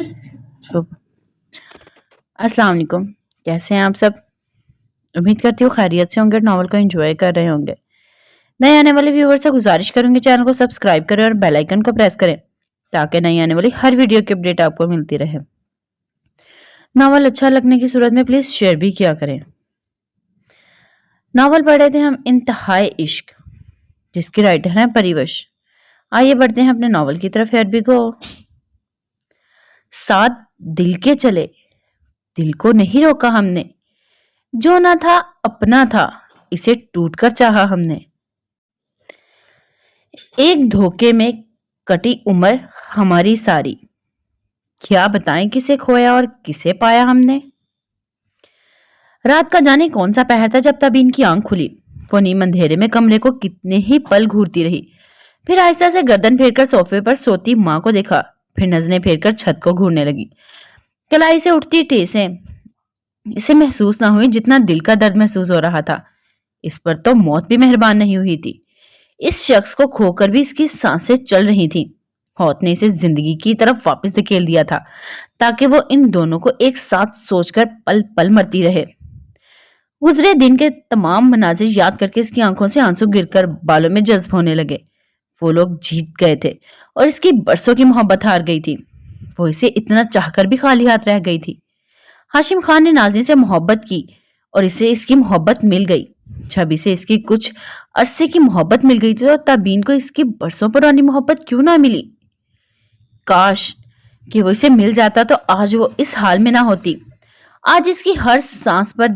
शुभ अस्सलाम वालेकुम। कैसे हैं आप सब? उम्मीद करती हूँ खैरियत से होंगे और नॉवल को एंजॉय कर रहे होंगे। नए आने वाले व्यूअर से गुजारिश करूंगी चैनल को सब्सक्राइब करें और बेल आइकन को प्रेस करें ताकि नई आने वाली हर वीडियो की अपडेट आपको मिलती रहे। नॉवल अच्छा लगने की सूरत में प्लीज शेयर भी किया करें। नॉवल पढ़े थे हम इंतहाई इश्क, जिसकी राइटर हैं परिवश। आइए बढ़ते हैं अपने नॉवल की तरफ। Here we go. साथ दिल के चले, दिल को नहीं रोका हमने, जो ना था अपना था, इसे टूटकर चाहा हमने। एक धोखे में कटी उम्र हमारी सारी, क्या बताएं किसे खोया और किसे पाया हमने। रात का जाने कौन सा पहर था जब तभी इनकी आंख खुली। वो नीम अंधेरे में कमरे को कितने ही पल घूरती रही, फिर आहिस्ता से गर्दन फेरकर सोफे पर सोती माँ को देखा, फिर नजरें फेरकर छत को घूरने लगी। कलाई से उठती ठेसें इसे महसूस ना हुई जितना दिल का दर्द महसूस हो रहा था। इस पर तो मौत भी मेहरबान नहीं हुई थी। इस शख्स को खोकर भी इसकी सांसें चल रही थीं। मौत ने इसे जिंदगी की तरफ वापस धकेल दिया था ताकि वो इन दोनों को एक साथ सोचकर पल पल मरती रहे। गुजरे दिन के तमाम मनाजिर याद करके इसकी आंखों से आंसू गिरकर बालों में जज्ब होने लगे। वो लोग जीत गए थे और इसकी बरसों की मोहब्बत हार गई थी। वो इसे इतना चाहकर भी खाली हाथ रह गई थी। हाशिम खान ने नाज़रीन से मोहब्बत की और इसे इसकी मोहब्बत मिल गई। जब इसे इसकी कुछ अरसे की मोहब्बत मिल गई थी तो तबीन को इसकी बरसों पुरानी मोहब्बत क्यों ना मिली। काश कि वो इसे मिल जाता तो आज वो इस हाल में ना होती। आज इसकी हर सांस पर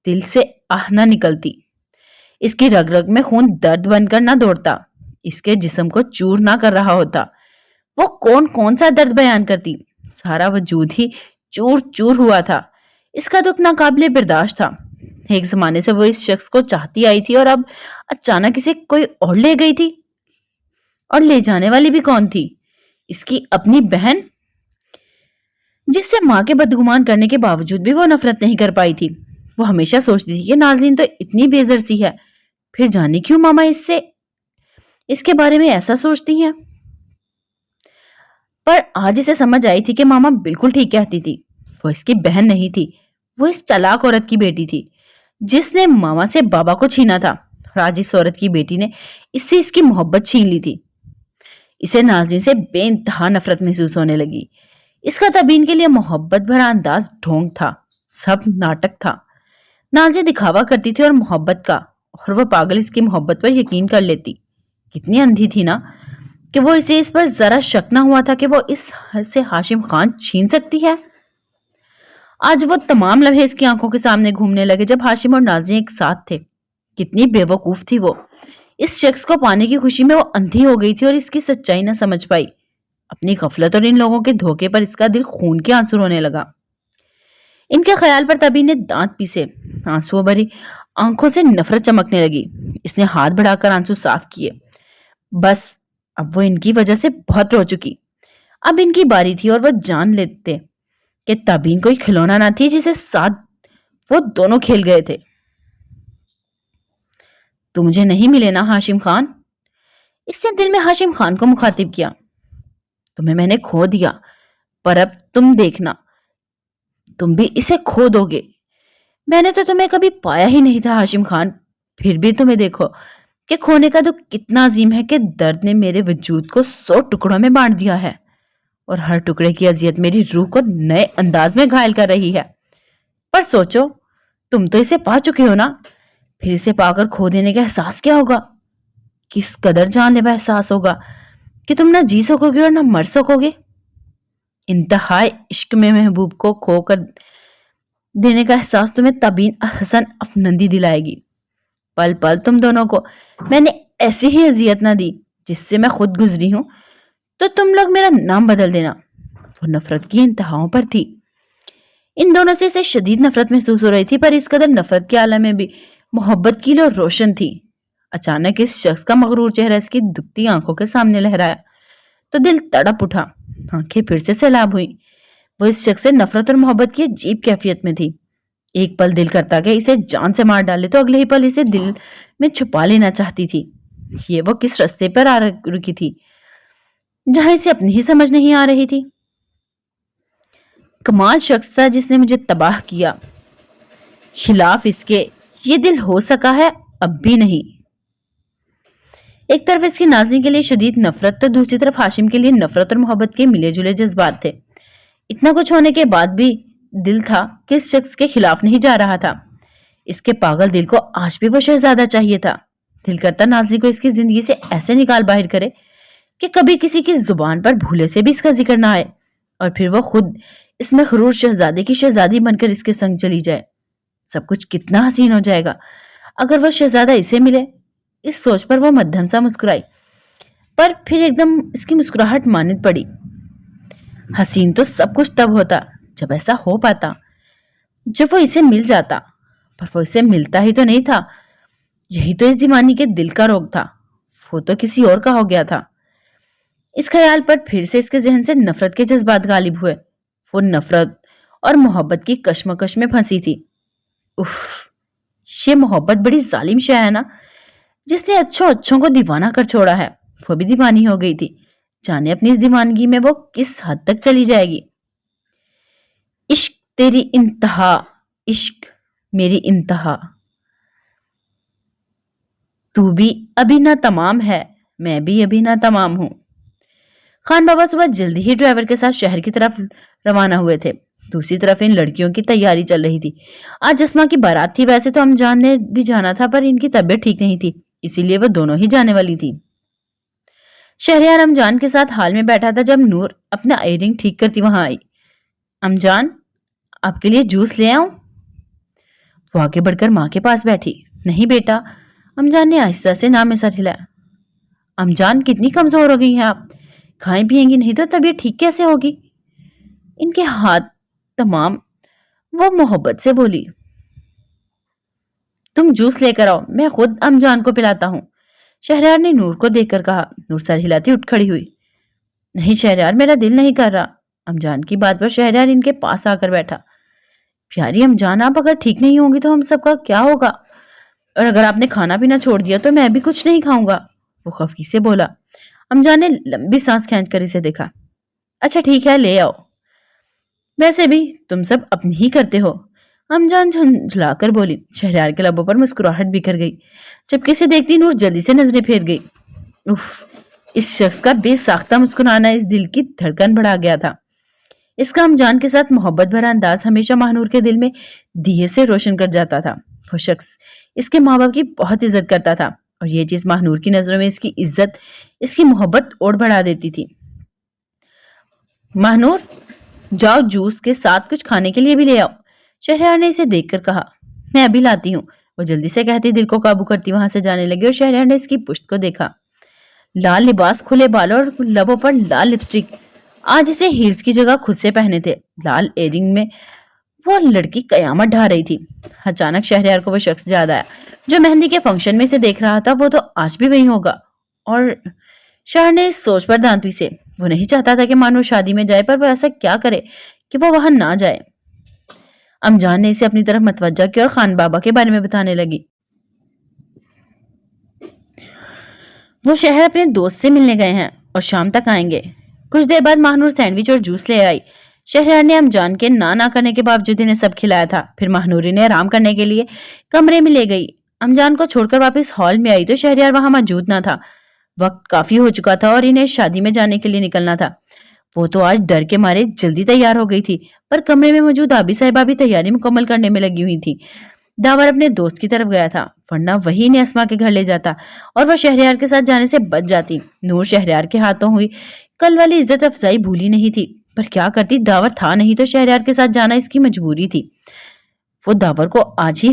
दिल से आह ना निकलती, इसकी रग रग में खून दर्द बनकर ना दौड़ता, इसके जिस्म को चूर ना कर रहा होता। वो कौन कौन सा दर्द बयान करती, सारा वजूद ही चूर चूर हुआ था। इसका दुख नाकाबिले बर्दाश्त था। एक जमाने से वो इस शख्स को चाहती आई थी और अब अचानक इसे कोई और ले गई थी। और ले जाने वाली भी कौन थी? इसकी अपनी बहन, जिससे माँ के बदगुमान करने के बावजूद भी वो नफरत नहीं कर पाई थी। वो हमेशा सोचती थी कि नाज़रीन तो इतनी बेज़र सी है, फिर जाने क्यों मामा इसके बारे में ऐसा सोचती हैं। पर आज इसे समझ आई थी कि मामा बिल्कुल ठीक कहती थी। वो इसकी बहन नहीं थी, वो इस चालाक औरत की बेटी थी जिसने मामा से बाबा को छीना था। और आज इस औरत की बेटी ने इससे इसकी मोहब्बत छीन ली थी। इसे नाज़रीन से बेइंतहा नफरत महसूस होने लगी। इसका तबीन के लिए मोहब्बत भरा अंदाज ढोंग था, सब नाटक था। नाज़रीन दिखावा करती थी और मोहब्बत का, और वो पागल इसकी मोहब्बत पर यकीन कर लेती। कितनी अंधी थी ना कि वो इसे इस पर जरा शक ना हुआ था कि वो इस से हाशिम खान छीन सकती है। आज वो तमाम लम्हे इसकी आंखों के सामने घूमने लगे जब हाशिम और नाज़रीन एक साथ थे। कितनी बेवकूफ थी वो। इस शख्स को पाने की खुशी में वो अंधी हो गई थी और इसकी सच्चाई न समझ पाई। अपनी गफलत और इन लोगों के धोखे पर इसका दिल खून के आंसू रोने लगा। इनके ख्याल पर तभी ने दांत पीसे, आंसुओं भरी आंखों से नफरत चमकने लगी। इसने हाथ बढ़ाकर आंसू साफ किए। बस अब वो इनकी वजह से बहुत रो चुकी। अब इनकी बारी थी और वो जान लेते कि तबीन कोई खिलौना ना थी जिसे साथ वो दोनों खेल गए थे। तू मुझे नहीं मिले ना हाशिम खान। इसने दिल में हाशिम खान को मुखातिब किया। तुम्हें मैंने खो दिया, पर अब तुम देखना, तुम भी इसे खो दोगे। मैंने तो तुम्हें कभी पाया ही नहीं था हाशिम खान, फिर भी तुम्हें देखो कि खोने का दुख कितना अजीम है कि दर्द ने मेरे वजूद को 100 टुकड़ों में बांट दिया है और हर टुकड़े की अजियत मेरी रूह को नए अंदाज में घायल कर रही है। पर सोचो, तुम तो इसे पा चुके हो ना, फिर इसे पाकर खो देने का एहसास क्या होगा? किस कदर जानलेवा एहसास होगा कि तुम ना जी सकोगे और ना मर सकोगे। इंतहाई इश्क में महबूब को खोकर देने का एहसास तुम्हें तबीन हसन अफनंदी दिलाएगी। पल पल तुम दोनों को मैंने ऐसी ही अजियत ना दी जिससे मैं खुद गुजरी हूं, तो तुम लोग मेरा नाम बदल देना। वो नफरत की इंतहाओं पर थी। इन दोनों से इसे शदीद नफरत महसूस हो रही थी, पर इस कदर नफरत के आलम में भी मोहब्बत की लो रोशन थी। अचानक इस शख्स का मगरूर चेहरा इसकी दुखती आंखों के सामने लहराया तो दिल तड़प उठा, आंखें फिर से सैलाब हुई। वो इस शख्स से नफरत और मोहब्बत की अजीब कैफियत में थी। एक पल दिल करता कि इसे जान से मार डाले तो अगले ही पल इसे दिल में छुपा लेना चाहती थी। ये वो किस रास्ते पर आ रुकी थी जहां इसे अपनी ही समझ नहीं आ रही थी। کمال شخص تھا جس نے مجھے تباہ کیا، خلاف اس کے یہ دل ہو سکا ہے اب بھی نہیں۔ ایک طرف اس کی ناظرین کے لیے شدید نفرت تو دوسری طرف ہاشم کے لیے نفرت اور محبت کے ملے جلے جذبات تھے۔ اتنا کچھ ہونے کے بعد بھی دل تھا کہ اس شخص کے خلاف نہیں جا رہا تھا۔ اس کے پاگل دل کو آج بھی وہ شہزادہ چاہیے تھا۔ دل کرتا ناظرین کو اس کی زندگی سے ایسے نکال باہر کرے کہ کبھی کسی کی زبان پر بھولے سے بھی اس کا ذکر نہ آئے، اور پھر وہ خود اس میں غرور شہزادے کی شہزادی بن کر اس کے سنگ چلی جائے۔ سب کچھ کتنا حسین ہو جائے گا اگر وہ شہزادہ اسے ملے۔ اس سوچ پر وہ مدھم سا مسکرائی، پر پھر ایک دم اس کی مسکراہٹ مانند پڑی۔ حسین تو سب کچھ تب ہوتا جب ایسا ہو پاتا، جب وہ اسے مل جاتا، پر وہ اسے ملتا ہی تو نہیں تھا۔ یہی تو اس دیوانی کے دل کا روگ تھا، وہ تو کسی اور کا ہو گیا تھا۔ اس خیال پر پھر سے اس کے ذہن سے نفرت کے جذبات غالب ہوئے۔ وہ نفرت اور محبت کی کشمکش میں پھنسی تھی۔ اف، یہ محبت بڑی ظالم شے ہے نا، جس نے اچھوں کو دیوانہ کر چھوڑا ہے۔ وہ بھی دیوانی ہو گئی تھی، جانے اپنی اس دیوانگی میں وہ کس حد تک چلی جائے گی۔ عشق تیری انتہا، عشق میری انتہا، تو بھی ابھی نہ تمام ہے، میں بھی ابھی نہ تمام ہوں۔ خان بابا صبح جلدی ہی ڈرائیور کے ساتھ شہر کی طرف روانہ ہوئے تھے۔ دوسری طرف ان لڑکیوں کی تیاری چل رہی تھی۔ آج اسما کی بارات تھی، ویسے تو امجان نے بھی جانا تھا، پر ان کی طبیعت ٹھیک نہیں تھی، اسی لیے وہ دونوں ہی جانے والی تھی۔ شہریار امجان کے ساتھ ہال میں بیٹھا تھا جب نور اپنا ایئرنگ ٹھیک کرتی وہاں آئی۔ امجان، آپ کے لیے جوس لے آؤں؟ وہ آگے بڑھ کر ماں کے پاس بیٹھی۔ نہیں بیٹا، امجان نے آہستہ سے نام میں سر ہلایا۔ امجان، کتنی کمزور ہو گئی ہیں آپ، کھائیں پیئیں گی نہیں تو طبیعت ٹھیک کیسے ہوگی؟ ان کے ہاتھ تمام وہ محبت سے بولی۔ تم جوس لے کر آؤ، میں خود امجان کو پلاتا ہوں، شہریار نے نور کو دیکھ کر کہا۔ نور سر ہلاتی اٹھ کھڑی ہوئی۔ نہیں شہریار، میرا دل نہیں کر رہا۔ امجان کی بات پر شہریار ان کے پاس آ کر بیٹھا۔ پیاری امجان، آپ اگر ٹھیک نہیں ہوں گی تو ہم سب کا کیا ہوگا؟ اور اگر آپ نے کھانا پینا چھوڑ دیا تو میں بھی کچھ نہیں کھاؤں گا، وہ خفگی سے بولا۔ امجان نے لمبی سانس کھینچ کر اسے دیکھا۔ اچھا ٹھیک ہے، لے آؤ، ویسے بھی تم سب اپنی ہی کرتے ہو، امجان جھنجھلا کر بولی۔ شہریار کے لبوں پر مسکراہٹ بکھر گئی جب کسی دیکھتی نور جلدی سے نظریں پھیر گئی۔ اف، اس شخص کا بے ساختہ مسکرانا اس دل کی دھڑکن بڑھا گیا تھا۔ اس کا امجان کے ساتھ محبت بھرا انداز ہمیشہ ماہنور کے دل میں دیے سے روشن کر جاتا تھا۔ وہ شخص اس کے ماں باپ کی بہت عزت کرتا تھا، اور یہ چیز ماہنور کی نظروں میں اس کی عزت، اس کی محبت اور بڑھا دیتی تھی۔ ماہنور، جاؤ جوس کے ساتھ کچھ کھانے کے لیے بھی لے آؤ، شہریار نے اسے دیکھ کر کہا۔ میں ابھی لاتی ہوں، وہ جلدی سے کہتی دل کو قابو کرتی وہاں سے جانے لگی، اور شہریار نے اس کی پشت کو دیکھا۔ لال لباس، کھلے بالوں اور لبوں پر لال لپسٹک، آج اسے ہیلز کی جگہ خود سے پہنے تھے۔ لال ایئرنگ میں وہ لڑکی قیامت ڈھا رہی تھی۔ اچانک شہریار کو وہ شخص یاد آیا جو مہندی کے فنکشن میں اسے دیکھ رہا تھا، وہ تو آج بھی وہی ہوگا۔ اور شہر نے اس سوچ پر دانت پیسے۔ وہ نہیں چاہتا تھا کہ مانو شادی میں جائے، پر وہ ایسا کیا کرے کہ وہ وہاں نہ جائے۔ امجان نے اسے اپنی طرف متوجہ کیا اور خان بابا کے بارے میں بتانے لگی۔ وہ شہر اپنے دوست سے ملنے گئے ہیں اور شام تک آئیں گے۔ کچھ دیر بعد ماہنور سینڈوچ اور جوس لے آئی۔ شہریار نے امجان کے نہ کرنے کے باوجود انہیں سب کھلایا تھا۔ پھر ماہنوری نے آرام کرنے کے لیے کمرے میں لے گئی۔ امجان کو چھوڑ کر واپس ہال میں آئی تو شہریار وہاں موجود نہ تھا۔ وقت کافی ہو چکا تھا اور انہیں شادی میں جانے کے لیے نکلنا تھا۔ وہ تو آج ڈر کے مارے جلدی تیار ہو گئی تھی، پر کمرے میں موجود آبی صاحبہ بھی تیاری مکمل کرنے میں لگی ہوئی تھی۔ داور اپنے دوست کی طرف گیا تھا، ورنہ وہی انہیں اسما کے گھر لے جاتا اور وہ شہریار کے ساتھ جانے سے بچ جاتی۔ نور شہریار کے ہاتھوں ہوئی کل والی عزت افزائی بھولی نہیں تھی، پر کیا کرتی، داور تھا نہیں تو شہریار کے ساتھ جانا اس کی مجبوری تھی۔ وہ داور کو آج ہی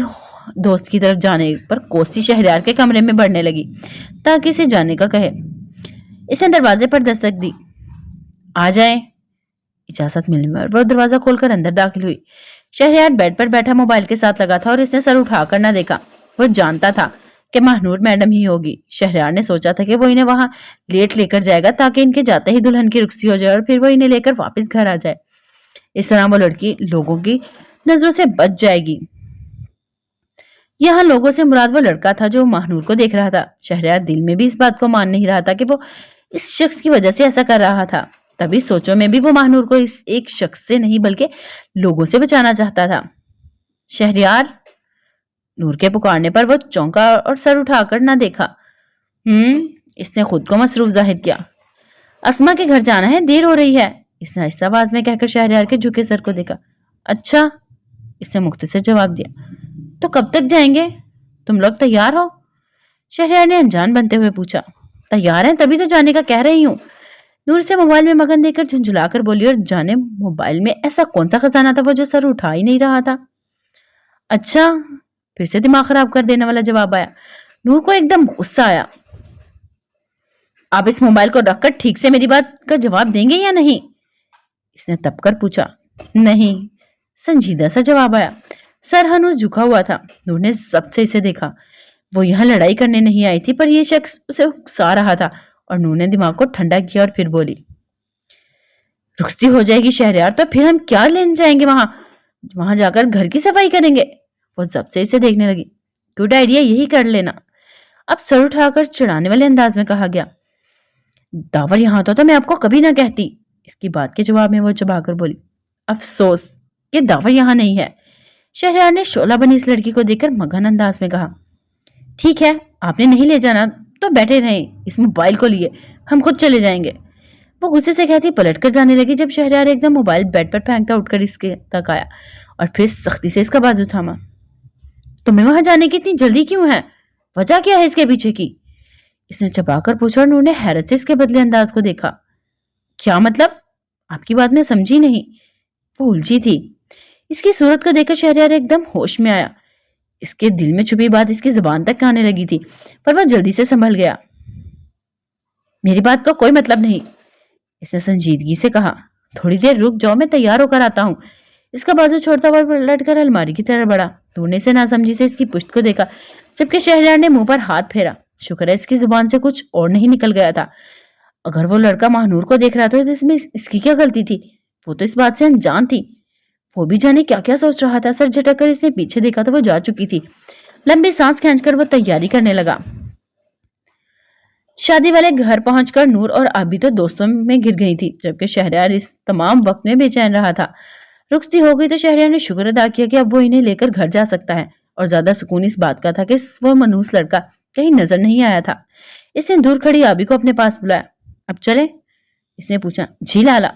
دوست کی طرف جانے پر کوستی شہریار کے کمرے میں بڑھنے لگی تاکہ اسے جانے کا کہے۔ اس نے دروازے پر دستک دی۔ آ جائیں، اجازت ملنے میں وہ دروازہ کھول کر اندر داخل ہوئی۔ شہریار بیڈ پر بیٹھا موبائل کے ساتھ لگا تھا اور اس نے سر اٹھا کر نہ دیکھا۔ وہ جانتا تھا کہ ماہنور میڈم ہی ہوگی۔ شہریار نے سوچا تھا کہ وہ انہیں وہاں لیٹ لے کر جائے گا تاکہ ان کے جاتے ہی دلہن کی رخصتی ہو جائے اور پھر وہ انہیں لے کر واپس گھر آ جائے۔ اس طرح وہ لڑکی لوگوں کی نظروں سے بچ جائے گی۔ یہاں لوگوں سے مراد وہ لڑکا تھا جو ماہنور کو دیکھ رہا تھا۔ شہریار دل میں بھی اس بات کو مان نہیں رہا تھا کہ وہ اس شخص کی وجہ سے ایسا کر رہا تھا۔ तभी सोचों में भी वो महानूर को इस एक शख्स से नहीं बल्कि लोगों से बचाना चाहता था। शहरयार, नूर के पुकारने पर वो चौंका और सर उठाकर ना देखा। इसने खुद को मसरूफ जाहिर किया। अस्मा के घर जाना है, देर हो रही है, इसने आहिस्ता आवाज में कहकर शहरयार के झुके सर को देखा। अच्छा, इसने मुख्तसर जवाब दिया। तो कब तक जाएंगे? तुम लोग तैयार हो? शहरयार ने अनजान बनते हुए पूछा। तैयार हैं, तभी तो जाने का कह रही हूँ। नूर से मोबाइल में मगन देकर झुंझुलाकर बोली, और जाने मोबाइल में ऐसा कौन सा खजाना था वो जो सर उठा ही नहीं रहा था। अच्छा, फिर से दिमाग खराब कर देने वाला जवाब आया। नूर को एकदम गुस्सा आया। आप इस मोबाइल को रखकर ठीक से मेरी बात का जवाब देंगे या नहीं? इसने तपकर पूछा। नहीं, संजीदा सा जवाब आया। सर हनूस झुका हुआ था। नूर ने सबसे इसे देखा। वो यहाँ लड़ाई करने नहीं आई थी, पर यह शख्स उसे उकसा रहा था। और नूर ने दिमाग को ठंडा किया और फिर बोली, रुखसती हो जाएगी शहरयार, तो फिर हम क्या लेने जाएंगे? वहां जाकर घर की सफाई करेंगे। वो जब से इसे देखने लगी। गुड आइडिया, यही कर लेना। अब सर उठाकर चिढ़ाने वाले अंदाज में कहा गया। दावर यहाँ होता तो मैं आपको कभी ना कहती। इसकी बात के जवाब में वो चबाकर बोली, अफसोस कि दावर यहाँ नहीं है। शहरयार ने शोला बनी इस लड़की को देखकर मगन अंदाज में कहा। ठीक है, आपने नहीं ले जाना तो बैठे रहें, इस मोबाइल को लिए हम खुद चले जाएंगे। वो गुस्से से कहती पलट कर जाने लगी जब शहरयार एकदम मोबाइल बेड पर फेंकता उठकर इसके तक आया और फिर सख्ती से इसका बाजू थामा। तुम्हें वहां जाने की इतनी जल्दी क्यों है? वजह क्या है इसके पीछे की? इसने चबाकर पूछा और नूर ने हैरत से इसके बदले अंदाज को देखा। क्या मतलब? आपकी बात में समझी नहीं। वो उलझी थी। इसकी सूरत को देखकर शहरयार एकदम होश में आया। इसके दिल में छुपी बात इसकी जुबान तक आने लगी थी, पर वह जल्दी से संभल गया। मेरी बात का कोई मतलब नहीं, इसने संजीदगी से कहा। थोड़ी देर रुक जाओ, मैं तैयार होकर आता हूँ। इसका बाजू छोड़ता हुआ पलटकर अलमारी की तरफ बढ़ा। दूरने से नासमझी से इसकी पुश्त को देखा, जबकि शहरयार ने मुंह पर हाथ फेरा। शुक्र है इसकी जुबान से कुछ और नहीं निकल गया था। अगर वो लड़का महानूर को देख रहा था तो इसमें इसकी क्या गलती थी? वो तो इस बात से अनजान थी। वो भी जाने क्या क्या सोच रहा था। सर झटक कर इसने पीछे देखा तो वो जा चुकी थी। लंबी सांस खींचकर वो तैयारी करने लगा। शादी वाले घर पहुंचकर नूर और आबी तो दोस्तों में घिर गई थी, जबकि शहरयार इस तमाम वक्त में बेचैन रहा था। रुखसती हो गई तो शहरयार ने शुक्र अदा किया कि अब वो इन्हें लेकर घर जा सकता है, और ज्यादा सुकून इस बात का था कि वो मनूस लड़का कहीं नजर नहीं आया था। इसने दूर खड़ी आबी को अपने पास बुलाया। अब चले? इसने पूछा। जी लाला,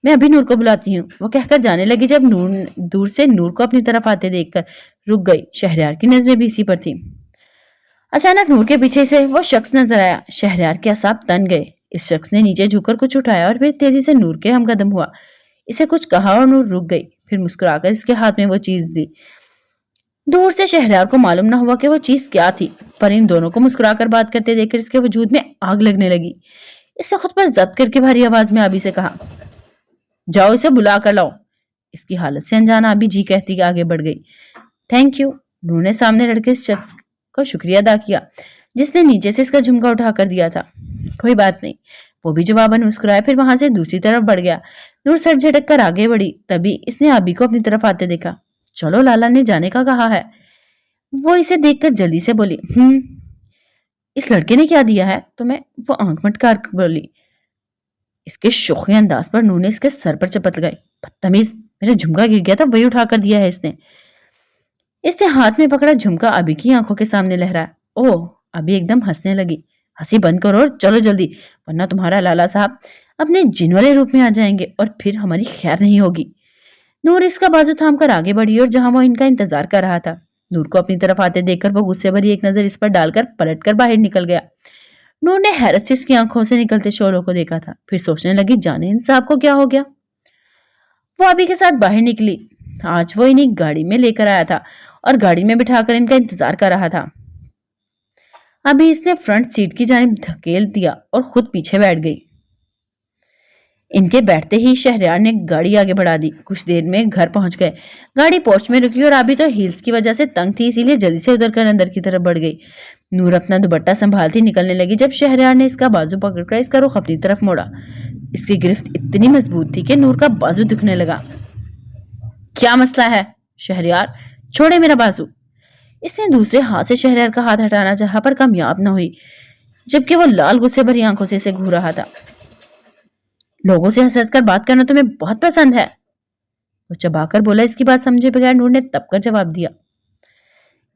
मैं अभी नूर को बुलाती हूँ, वो कहकर जाने लगी जब नूर दूर से नूर को अपनी तरफ आते देखकर रुक गई। शहरयार की नजरें भी इसी पर थी। अचानक नूर के पीछे से वो शख्स नजर आया। शहरयार के असाब तन गए। इस शख्स ने नीचे झुककर कुछ उठाया और फिर तेजी से नूर के हमकदम हुआ। इसे कुछ कहा और नूर रुक गई। फिर मुस्कुराकर इसके हाथ में वो चीज दी। दूर से शहरयार को मालूम ना हुआ कि वो चीज क्या थी, पर इन दोनों को मुस्कुराकर बात करते देखकर इसके वजूद में आग लगने लगी। इससे खुद पर जब्त करके भारी आवाज में आबी से कहा, जाओ इसे बुला कर लाओ। इसकी हालत से अनजान आबी जी कहती आगे बढ़ गई। Thank you. नूर ने सामने लड़के इस शख्स को शुक्रिया अदा किया जिसने नीचे से इसका झुमका उठा कर दिया था। कोई बात नहीं, वो भी जवाबन मुस्कुराया। फिर वहां से दूसरी तरफ बढ़ गया। नूर सर झटक कर आगे बढ़ी। तभी इसने आबी को अपनी तरफ आते देखा। चलो, लाला ने जाने का कहा है। वो इसे देखकर जल्दी से बोली, इस लड़के ने क्या दिया है तुम्हें? वो आंख मटकार बोली। इसके शोखी अंदाज पर नूर ने इसके सर पर चपत लगाई। बदतमीज, मेरा झुमका गिर गया था, वही उठा कर दिया है इसने। इसने हाथ में पकड़ा झुमका अभी की आंखों के सामने लहराया। ओह, अभी एकदम हंसने लगी। हंसी बंद करो और चलो जल्दी, वरना तुम्हारा लाला साहब अपने जिन वाले रूप में आ जाएंगे और फिर हमारी खैर नहीं होगी। नूर इसका बाजू थाम कर आगे बढ़ी और जहां वो इनका इंतजार कर रहा था। नूर को अपनी तरफ आते देखकर वो गुस्से भरी एक नजर इस पर डालकर पलटकर बाहर निकल गया। नूर ने हैरत से इसकी आंखों से निकलते शोलों को देखा था। फिर सोचने लगी, जाने इन साहब को क्या हो गया। वो अभी के साथ बाहर निकली। आज वो इन्हीं गाड़ी में लेकर आया था और गाड़ी में बिठाकर इनका इंतजार कर रहा था। अभी इसने फ्रंट सीट की जानिब धकेल दिया और खुद पीछे बैठ गई। इनके बैठते ही शहरयार ने गाड़ी आगे बढ़ा दी। कुछ देर में घर पहुंच गए। गाड़ी पोर्च में रुकी और अभी तो हील्स की वजह से तंग थी, इसीलिए जल्दी से उतरकर अंदर की तरफ बढ़ गई। नूर अपना दुपट्टा संभालती निकलने लगी जब शहरयार ने इसका बाजू पकड़कर इसका रुख अपनी तरफ मोड़ा। इसकी गिरफ्त इतनी मजबूत थी कि नूर का बाजू दुखने लगा। क्या मसला है शहरयार? छोड़े मेरा बाजू। इसने दूसरे हाथ से शहरयार का हाथ हटाना चाहा पर कामयाब न हुई, जबकि वो लाल गुस्से भरी आंखों से इसे घूर रहा था। लोगों से हंस हंस कर बात करना तुम्हें बहुत पसंद है। वो चबा कर बोला। इसकी बात समझे बगैर नूर ने तब कर जवाब दिया,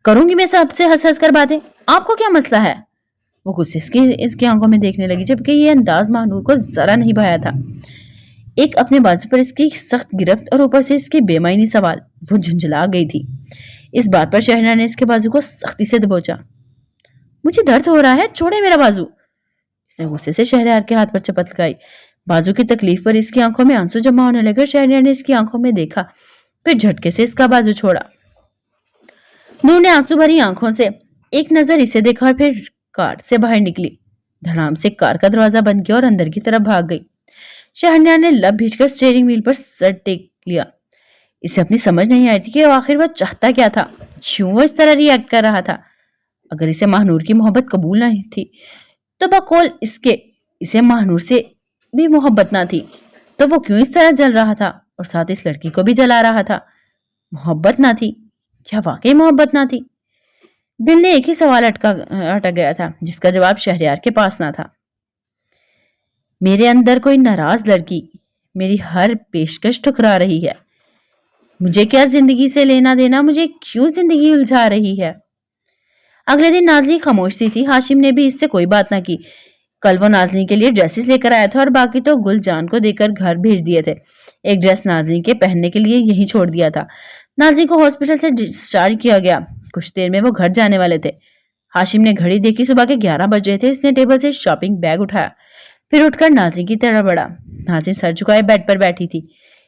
करूंगी मैं सबसे हंस हंस कर बातें, आपको क्या मसला है। वो गुस्से से इसकी आंखों में देखने लगी, जबकि ये अंदाज महानूर को जरा नहीं भाया था। एक अपने बाजू पर इसकी सख्त गिरफ्त और ऊपर से इसके बेमायनी सवाल, वो झुंझला गई थी। इस बात पर शहनाज ने इसके बाजू को सख्ती से दबोचा। मुझे दर्द हो रहा है, छोड़े मेरा बाजू। इसने गुस्से से शहरयार के हाथ पर चपत लगाई। बाजू की तकलीफ पर इसकी आंखों में आंसू जमा होने लगे। शहरयार ने इसकी आंखों में देखा, फिर झटके से इसका बाजू छोड़ा। नूर ने आंसू भरी आंखों से एक नजर इसे देखा और फिर कार से बाहर निकली। धड़ाम से कार का दरवाजा बंद किया और अंदर की तरफ भाग गई। शहरयार ने लब भींचकर स्टीयरिंग व्हील पर सर टेक लिया। इसे अपनी समझ नहीं आई थी कि आखिर वह चाहता क्या था, क्यों वो इस तरह रिएक्ट कर रहा था। अगर इसे महानूर की मोहब्बत कबूल नहीं थी तो बकौल इसे महानूर से भी मोहब्बत ना थी, तो वो क्यों इस तरह जल रहा था और साथ इस लड़की को भी जला रहा था। मोहब्बत ना थी, क्या वाकई मोहब्बत ना थी। दिल ने एक ही सवाल अटक गया था, जिसका जवाब शहरयार के पास ना था। मेरे अंदर कोई नाराज लड़की मेरी हर पेशकश ठुकरा रही है। मुझे क्या जिंदगी से लेना देना, मुझे क्यों जिंदगी उलझा रही है। अगले दिन नाज़नी खामोश सी थी। हाशिम ने भी इससे कोई बात ना की। कल वो नाज़नी के लिए ड्रेसेस लेकर आया था और बाकी तो गुलजान को देकर घर भेज दिए थे। एक ड्रेस नाज़नी के पहनने के लिए यहीं छोड़ दिया था। नाज़नी को हॉस्पिटल से डिस्चार्ज किया गया। कुछ देर में वो घर जाने वाले थे। हाशिम ने घड़ी देखी, सुबह के 11 बज रहे थे। इसने टेबल से शॉपिंग बैग उठाया, फिर उठकर नाज़नी की तरफ बढ़ा। नाज़नी सर झुकाए बेड पर बैठी थी।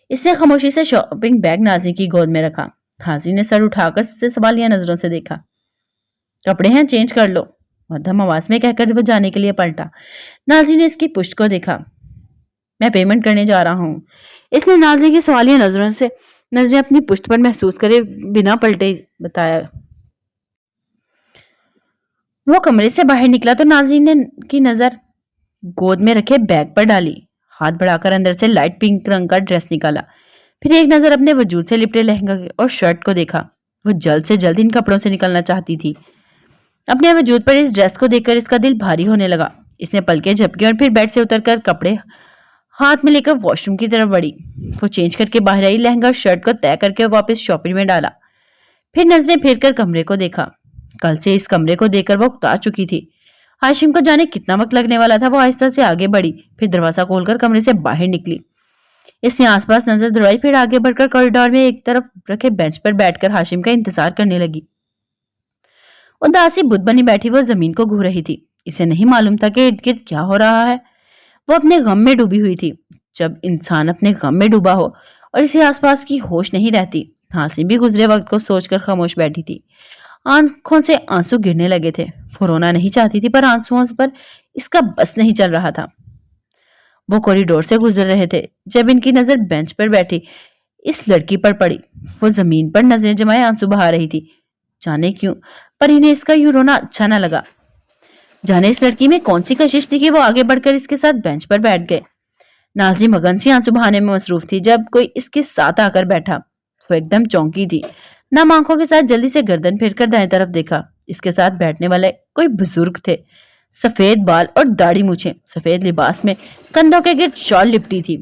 इसने खामोशी से शॉपिंग बैग नाज़नी की गोद में रखा। नाज़नी ने सर उठाकर उससे सवालिया नजरों से देखा। कपड़े हैं, चेंज कर लो, मध्यम आवाज में कहकर वो जाने के लिए पलटा। नाज़नी ने इसकी पुष्ट को देखा। मैं पेमेंट करने जा रहा हूँ। इसने नाज़नी की सवालिया नजरों से नजरें अपनी पुष्ट पर महसूस करे बिना पलटे बताया। वो कमरे से बाहर निकला तो नाज़नी ने की नजर गोद में रखे बैग पर डाली। हाथ बढ़ाकर अंदर से लाइट पिंक रंग का ड्रेस निकाला। फिर एक नजर अपने वजूद से लिपटे लहंगा और शर्ट को देखा। वो जल्द से जल्द इन कपड़ों से निकलना चाहती थी। अपने वजूद पर इस ड्रेस को देखकर इसका दिल भारी होने लगा। इसने पलकें झपकी और फिर बेड से उतरकर कपड़े हाथ में लेकर वॉशरूम की तरफ बढ़ी। वो चेंज करके बाहर आई, लहंगा और शर्ट को तय करके वापस शॉपिंग में डाला। फिर नजरें फेर कर कमरे को देखा। कल से इस कमरे को देखकर वो उकता चुकी थी। हाशिम को जाने कितना वक्त लगने वाला था। वो आहिस्ता से आगे बढ़ी, फिर दरवाजा खोलकर कमरे से बाहर निकली। इसने आसपास नजर दौड़ाई, फिर आगे बढ़कर कॉरिडोर में एक तरफ रखे बेंच पर बैठकर हाशिम का इंतजार करने लगी। उदासी बुद्ध बनी बैठी वो जमीन को घूर रही थी। इसे नहीं मालूम था कि इर्द गिर्द क्या हो रहा है। वो अपने गम में डूबी हुई थी। जब इंसान अपने गम में डूबा हो और इसे आसपास की होश नहीं रहती। हासिम भी गुजरे वक्त को सोचकर खामोश बैठी थी। आंखों से आंसू गिरने लगे थे। वो रोना नहीं चाहती थी, पर आंसुओं पर इसका बस नहीं चल रहा था। वो कॉरिडोर से गुजर रहे थे जब इनकी नजर बेंच पर बैठी इस लड़की पर पड़ी। वो जमीन पर नजरें जमाए आंसू बहा रही थी। जाने क्यों, पर इन्हें इसका यूं रोना अच्छा न लगा। जाने इस लड़की में कौन सी कशिश थी कि वो आगे बढ़कर इसके साथ बेंच पर बैठ गए। नाज़नी मगन सी आंसू बहाने में मसरूफ थी जब कोई इसके साथ आकर बैठा। वो एकदम चौंकी थी। नम आंखों के साथ जल्दी से गर्दन फेरकर दाएं तरफ देखा। इसके साथ बैठने वाले कोई बुजुर्ग थे। सफेद बाल और दाढ़ी मूछें, सफेद लिबास में कंधों के गिर्द शॉल लिपटी थी।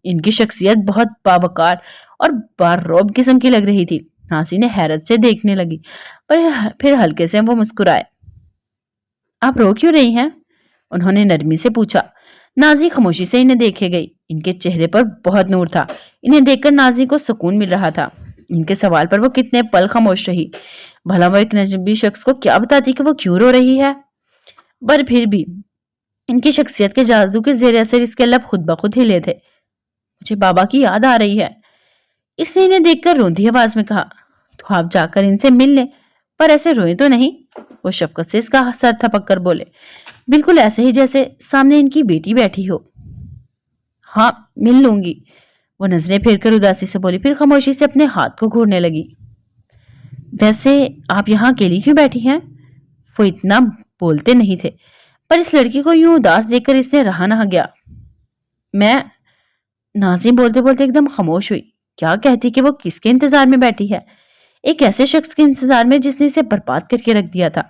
इनकी शख्सियत बहुत बावकार और बाररोब किस्म की लग रही थी। नाज़नी ने हैरत से देखने लगी, पर फिर हल्के से वो मुस्कुराए। आप रो क्यों रही हैं? उन्होंने नरमी से पूछा। नाज़नी खामोशी से इन्हें देखे गई। इनके चेहरे पर बहुत नूर था। इन्हें देखकर नाज़नी को सुकून मिल रहा था। इनके सवाल पर वो कितने पल खामोश रही। भला वो एक अजनबी शख्स को क्या बताती कि वो क्यों रो रही है। पर फिर भी इनकी शख्सियत के जादू के जेर असर इसके लब खुद ब खुद हिले थे। मुझे बाबा की याद आ रही है, इसने इन्हें देखकर रोंधी आवाज में कहा। तो आप जाकर इनसे मिल लें, पर ऐसे रोए तो नहीं। वो शफकत से इसका सर थपक कर बोले, बिल्कुल ऐसे ही जैसे सामने इनकी बेटी बैठी हो। हाँ, मिल लूंगी। वो नजरें फेर कर उदासी से बोली, फिर खामोशी से अपने हाथ को घूरने लगी। वैसे आप यहाँ अकेली क्यों बैठी हैं? वो इतना बोलते नहीं थे, पर इस लड़की को यूं उदास देखकर इसने रहा ना गया। मैं नाज़नी बोलते बोलते एकदम खामोश हुई। क्या कहती कि वो किसके इंतजार में बैठी है? एक ऐसे शख्स के इंतजार में जिसने इसे बर्बाद करके रख दिया था।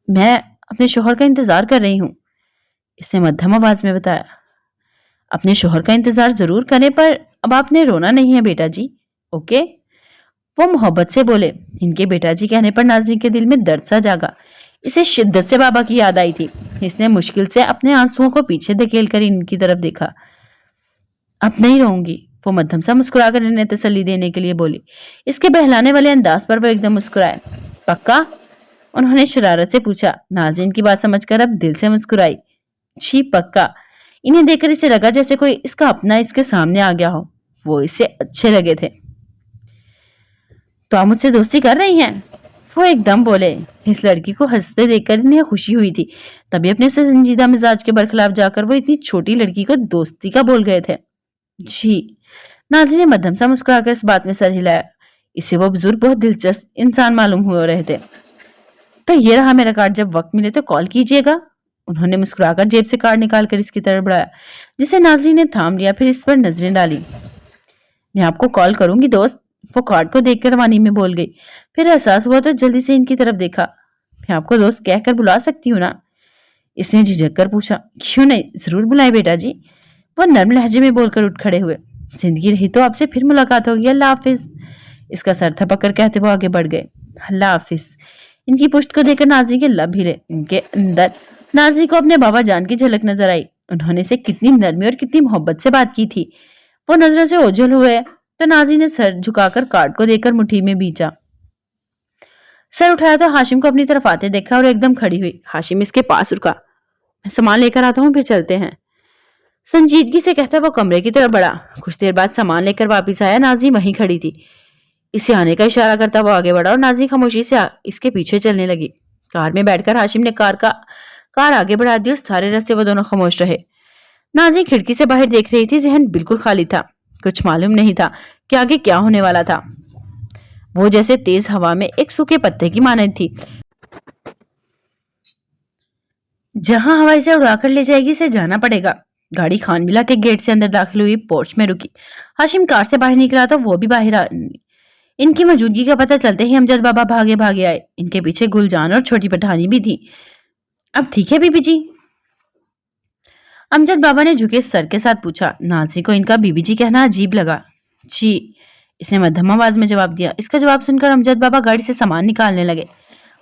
मैं अपने शोहर का इंतजार कर रही हूँ, इसने मध्यम आवाज में बताया। اپنے شوہر کا انتظار ضرور کریں پر اب آپ نے رونا نہیں ہے بیٹا جی، اوکے؟ وہ محبت سے بولے۔ ان کے بیٹا جی کہنے پر ناظرین کے دل میں درد سا جاگا۔ اسے شدت سے بابا کی یاد آئی تھی۔ اس نے مشکل سے اپنے آنسوؤں کو پیچھے دھکیل کر ان کی طرف دیکھا۔ اب نہیں رہوں گی، وہ مدھم سا مسکرا کر انہیں تسلی دینے کے لیے بولی۔ اس کے بہلانے والے انداز پر وہ ایک دم مسکرائے۔ پکا؟ انہوں نے شرارت سے پوچھا۔ ناظرین کی بات سمجھ کر اب دل سے مسکرائی۔ جی پکا۔ انہیں دیکھ کر اسے لگا جیسے کوئی اس کا اپنا اس کے سامنے آ گیا ہو۔ وہ اسے اچھے لگے تھے۔ تو آپ مجھ سے دوستی کر رہی ہیں؟ وہ ایک دم بولے۔ اس لڑکی کو ہنستے دیکھ کر انہیں خوشی ہوئی تھی، تبھی اپنے سے سنجیدہ مزاج کے برخلاف جا کر وہ اتنی چھوٹی لڑکی کو دوستی کا بول گئے تھے۔ جی۔ ناظرین نے مدھم سا مسکرا کر اس بات میں سر ہلایا۔ اسے وہ بزرگ بہت دلچسپ انسان معلوم ہو رہے تھے۔ تو یہ رہا میرا کارڈ، جب وقت ملے تو کال کیجیے گا۔ انہوں نے مسکرا کر جیب سے کارڈ نکال کر اس کی طرف بڑھایا، جسے ناظرین نے تھام لیا، پھر اس پر نظریں ڈالی۔ میں آپ کو کال کروں گی دوست، وہ کارڈ کو دیکھ کر روانی میں بول گئی، پھر احساس ہوا تو جلدی سے ان کی طرف دیکھا۔ میں آپ کو دوست کہہ کر بلا سکتی ہوں نا؟ اس نے جھجک کر پوچھا۔ کیوں نہیں، ضرور بلائیں بیٹا جی، وہ نرم لہجے میں بول کر اٹھ کھڑے ہوئے۔ زندگی رہی تو آپ سے پھر ملاقات ہوگی، اللہ حافظ، اس کا سر تھپک کر کہتے وہ آگے بڑھ گئے۔ اللہ حافظ۔ ان کی پشت کو دیکھ کر ناظرین کے لب ہلے۔ ان کے اندر ناظرین کو اپنے بابا جان کی جھلک نظر آئی۔ انہوں نے اسے کتنی نرمی اور کتنی محبت سے بات کی تھی۔ وہ نظروں سے اوجھل ہوئے تو ناظرین نے سر جھکا کر کارڈ کو دیکھ کر مٹھی میں بیچا۔ سر اٹھایا تو ہاشم کو اپنی طرف آتے دیکھا اور ایک دم کھڑی ہوئی۔ ہاشم اس کے پاس رکا۔ میں سامان لے کر آتا ہوں، پھر چلتے ہیں، سنجیدگی سے کہتا وہ کمرے کی طرف بڑھا۔ کچھ دیر بعد سامان لے کر واپس آیا۔ ناظرین وہیں کھڑی تھی۔ اسے آنے کا اشارہ کرتا وہ آگے بڑھا اور ناظرین خاموشی سے اس کے پیچھے چلنے لگی۔ کار میں بیٹھ کر ہاشم نے کار آگے بڑھا دی اور سارے راستے وہ دونوں خاموش رہے۔ ناظرین کھڑکی سے باہر دیکھ رہی تھی، ذہن بالکل خالی تھا۔ کچھ معلوم نہیں تھا کہ آگے کیا ہونے والا تھا۔ وہ جیسے تیز ہوا میں ایک سوکھے پتے کی مانند تھی۔ جہاں ہوا اسے اڑا کر لے جائے گی اسے جانا پڑے گا۔ گاڑی خان بلا کے گیٹ سے اندر داخل ہوئی، پورچ میں رکی۔ ہاشم کار سے باہر نکلا تو وہ بھی باہر ان کی موجودگی کا پتہ چلتے ہی امجد بابا بھاگے آئے۔ ان کے پیچھے گل جان اور چھوٹی پٹھانی بھی تھی۔ اب ٹھیک ہے بی بی جی؟ امجد بابا نے جھکے سر کے ساتھ پوچھا۔ ناظرین کو ان کا بی بی جی کہنا عجیب لگا۔ جی، اس نے مدھم آواز میں جواب دیا۔ اس کا جواب سن کر امجد بابا گاڑی سے سامان نکالنے لگے۔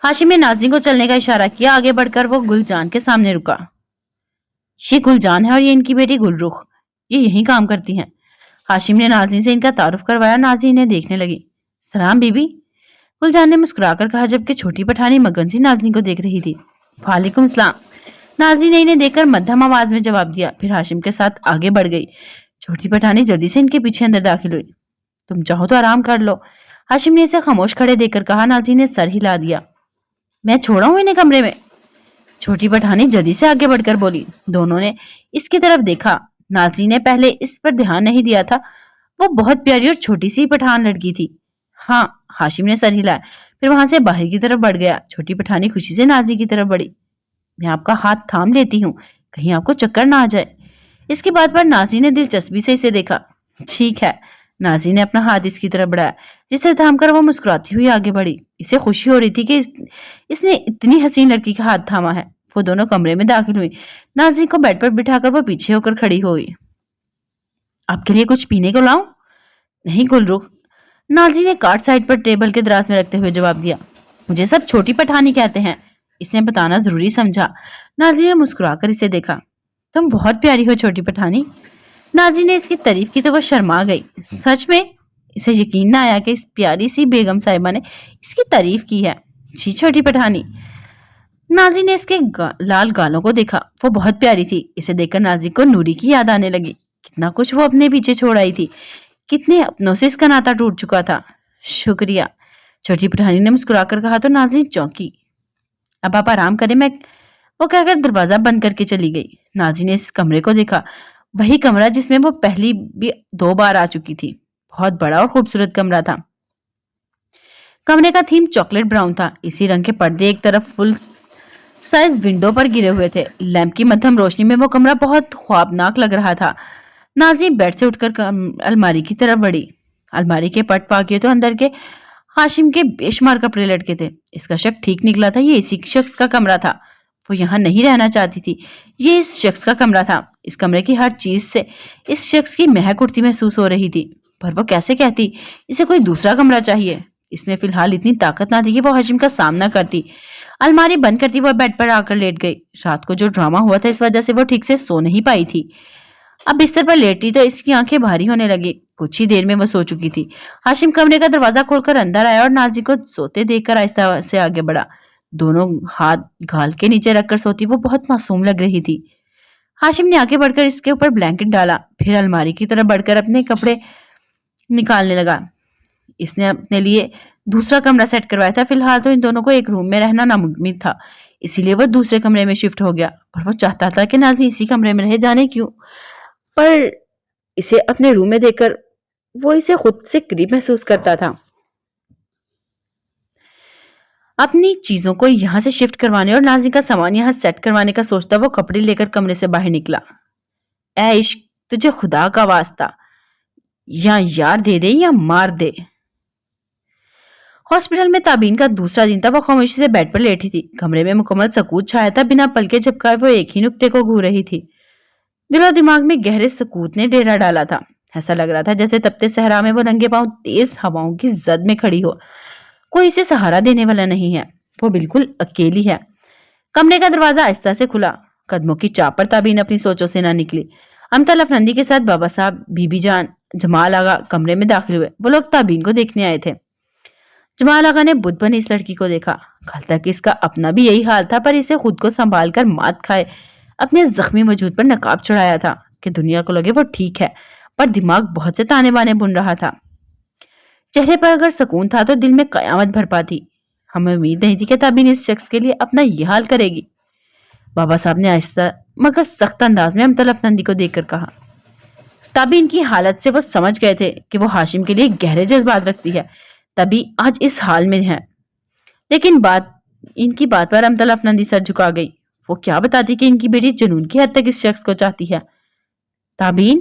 ہاشم نے ناظرین کو چلنے کا اشارہ کیا۔ آگے بڑھ کر وہ گل جان کے سامنے رکا۔ یہ گل جان ہے اور یہ ان کی بیٹی گل رخ، یہ یہیں کام کرتی ہیں۔ ہاشم نے ناظرین سے ان کا تعارف کروایا۔ ناظرین انہیں دیکھنے لگی۔ سلام بی بی، گل جان نے مسکرا کر کہا، جبکہ چھوٹی پٹھانی مگن سی ناظرین کو دیکھ رہی تھی۔ وعلیکم السلام، ناظرین نے انہیں دیکھ کر مدھم آواز میں جواب دیا، پھر ہاشم کے ساتھ آگے بڑھ گئی۔ چھوٹی پٹھانی جلدی سے ان کے پیچھے اندر داخل ہوئی۔ تم چاہو تو آرام کر لو، ہاشم نے اسے خاموش کھڑے دیکھ کر کہا۔ ناظرین نے سر ہلا دیا۔ میں چھوڑا ہوں انہیں کمرے میں؟ چھوٹی پٹھانی جلدی سے آگے بڑھ کر بولی۔ دونوں نے اس کی طرف دیکھا۔ ناظرین نے پہلے اس پر دھیان نہیں دیا تھا، وہ بہت پیاری اور چھوٹی سی پٹھان لڑکی تھی۔ ہاں، ہاشم نے سر ہلایا، پھر وہاں سے باہر کی طرف بڑھ گیا۔ چھوٹی پٹھانی خوشی سے ناظرین کی طرف بڑھی۔ میں آپ کا ہاتھ تھام لیتی ہوں، کہیں آپ کو چکر نہ آ جائے۔ اس کی بات پر ناظرین نے دلچسپی سے اسے دیکھا۔ ٹھیک ہے، ناظرین نے اپنا ہاتھ اس کی طرف بڑھایا، جسے تھام کر وہ مسکراتی ہوئی آگے بڑھی۔ اسے خوشی ہو رہی تھی کہ اس نے اتنی حسین لڑکی کا ہاتھ تھاما ہے۔ وہ دونوں کمرے میں داخل ہوئی۔ ناظرین کو بیڈ پر بٹھا کر وہ پیچھے ہو کر کھڑی ہوئی۔ آپ کے لیے کچھ پینے کو لاؤں؟ نہیں گل رخ، ناظرین نے کارڈ سائڈ پر ٹیبل کے دراز میں رکھتے ہوئے جواب دیا۔ مجھے سب چھوٹی پٹھانی کہتے ہیں، اس نے بتانا ضروری سمجھا۔ ناظرین نے مسکرا کر اسے دیکھا۔ تم بہت پیاری ہو چھوٹی پٹھانی۔ ناظرین نے اس کی تعریف کی تو وہ شرما گئی۔ سچ میں؟ اسے یقین نہ آیا کہ اس پیاری سی بیگم صاحبہ نے اس کی تعریف کی ہے۔ جی چھوٹی پٹھانی۔ ناظرین نے اس کے لال گالوں کو دیکھا، وہ بہت پیاری تھی۔ اسے دیکھ کر ناظرین کو نوری کی یاد آنے لگی۔ کتنا کچھ وہ اپنے پیچھے چھوڑ آئی تھی، کتنے اپنوں سے اس کا ناتا ٹوٹ چکا تھا۔ شکریہ، چھوٹی پٹھانی نے مسکرا کر کہا تو ناظرین چونکی۔ اب آپ آرام کریں، میں وہ کہہ کر دروازہ بند کر کے چلی گئی۔ ناظرین نے اس کمرے کو دیکھا، وہی کمرہ جس میں وہ پہلی بھی 2 بار آ چکی تھی۔ بہت بڑا اور خوبصورت کمرہ تھا۔ کمرے کا تھیم چاکلیٹ براؤن تھا۔ اسی رنگ کے پردے ایک طرف فل سائز ونڈو پر گرے ہوئے تھے۔ لیمپ کی مدھم روشنی میں وہ کمرہ بہت خوابناک لگ رہا تھا۔ ناظرین بیڈ سے اٹھ کر الماری کی طرف بڑھی۔ الماری کے پٹ پاکیے تو اندر کے ہاشم کے بے شمار کپڑے لٹکے تھے۔ اس کا شک ٹھیک نکلا تھا، یہ اسی شخص کا کمرہ تھا۔ وہ یہاں نہیں رہنا چاہتی تھی. یہ اس شخص کا کمرہ تھا. اس کمرے کی ہر چیز سے اس شخص کی مہک اٹھتی محسوس ہو رہی تھی. پر وہ کیسے کہتی اسے کوئی دوسرا کمرہ چاہیے. اس میں فی الحال اتنی طاقت نہ تھی کہ وہ ہاشم کا سامنا کرتی. الماری بند کرتی وہ بیڈ پر آ کر لیٹ گئی. رات کو جو ڈرامہ ہوا تھا اس وجہ سے وہ ٹھیک سے سو نہیں پائی تھی. اب بستر پر لیٹی تو اس کی آنکھیں بھاری ہونے لگی. کچھ ہی دیر میں وہ سو چکی تھی. ہاشم کمرے کا دروازہ کھول کر اندر آیا اور نازی کو سوتے دیکھ کر آہستہ سے آگے بڑھا. دونوں ہاتھ گھال کے نیچے رکھ کر سوتی وہ بہت معصوم لگ رہی تھی. ہاشم نے آگے بڑھ کر اس کے اوپر بلینکٹ ڈالا. پھر الماری کی طرف بڑھ کر اپنے کپڑے نکالنے لگا. اس نے اپنے لیے دوسرا کمرہ سیٹ کروایا تھا. فی الحال تو ان دونوں کو ایک روم میں رہنا ناممکن تھا, اسی لیے وہ دوسرے کمرے میں شفٹ ہو گیا. پر وہ چاہتا تھا کہ نازی اسی کمرے میں رہے, جانے کیوں. پر اسے اپنے روم میں دیکھ کر وہ اسے خود سے قریب محسوس کرتا تھا. اپنی چیزوں کو یہاں سے شفٹ کروانے اور نازی کا سامان یہاں سیٹ کروانے کا سوچتا وہ کپڑے لے کر کمرے سے باہر نکلا. اے عشق, تجھے خدا کا واسطہ یا یار دے دے یا مار دے. ہاسپٹل میں تابین کا دوسرا دن تھا. وہ خاموشی سے بیڈ پر لیٹی تھی. کمرے میں مکمل سکوت چھایا تھا. بنا پلکے جھپکائے وہ ایک ہی نقطے کو گھور رہی تھی. دل و دماغ میں گہرے سکوت نے ڈیرا ڈالا تھا. ایسا لگ رہا تھا جیسے تپتے صحرا میں وہ ننگے پاؤں تیز ہواؤں کی زد میں کھڑی ہو. کوئی اسے سہارا دینے والا نہیں ہے. وہ بالکل اکیلی ہے. کمرے کا دروازہ آہستہ سے کھلا. قدموں کی چاپ پر تابین اپنی سوچوں سے نہ نکلی. امتل افندی کے ساتھ بابا صاحب, بی بی جان, جمال آغا کمرے میں داخل ہوئے. وہ لوگ تابین کو دیکھنے آئے تھے. جمال آغا نے بت بن اس لڑکی کو دیکھا. کل تک اس کا اپنا بھی یہی حال تھا, پر اسے خود کو سنبھال کر مات کھائے اپنے زخمی وجود پر نقاب چڑھایا تھا کہ دنیا کو لگے وہ ٹھیک ہے, پر دماغ بہت سے تانے بانے بن رہا تھا. چہرے پر اگر سکون تھا تو دل میں قیامت بھر پاتی. ہمیں امید نہیں تھی کہ تابین اس شخص کے لیے اپنا یہ حال کرے گی. بابا صاحب نے آہستہ مگر سخت انداز میں امتل افندی کو دیکھ کر کہا. تابین کی حالت سے وہ سمجھ گئے تھے کہ وہ ہاشم کے لیے گہرے جذبات رکھتی ہے, تبھی آج اس حال میں ہے. لیکن ان کی بات پر امتل افندی سر جھکا گئی. وہ کیا بتاتی کہ ان کی بیٹی جنون کی حد تک اس شخص کو چاہتی ہے. تابین,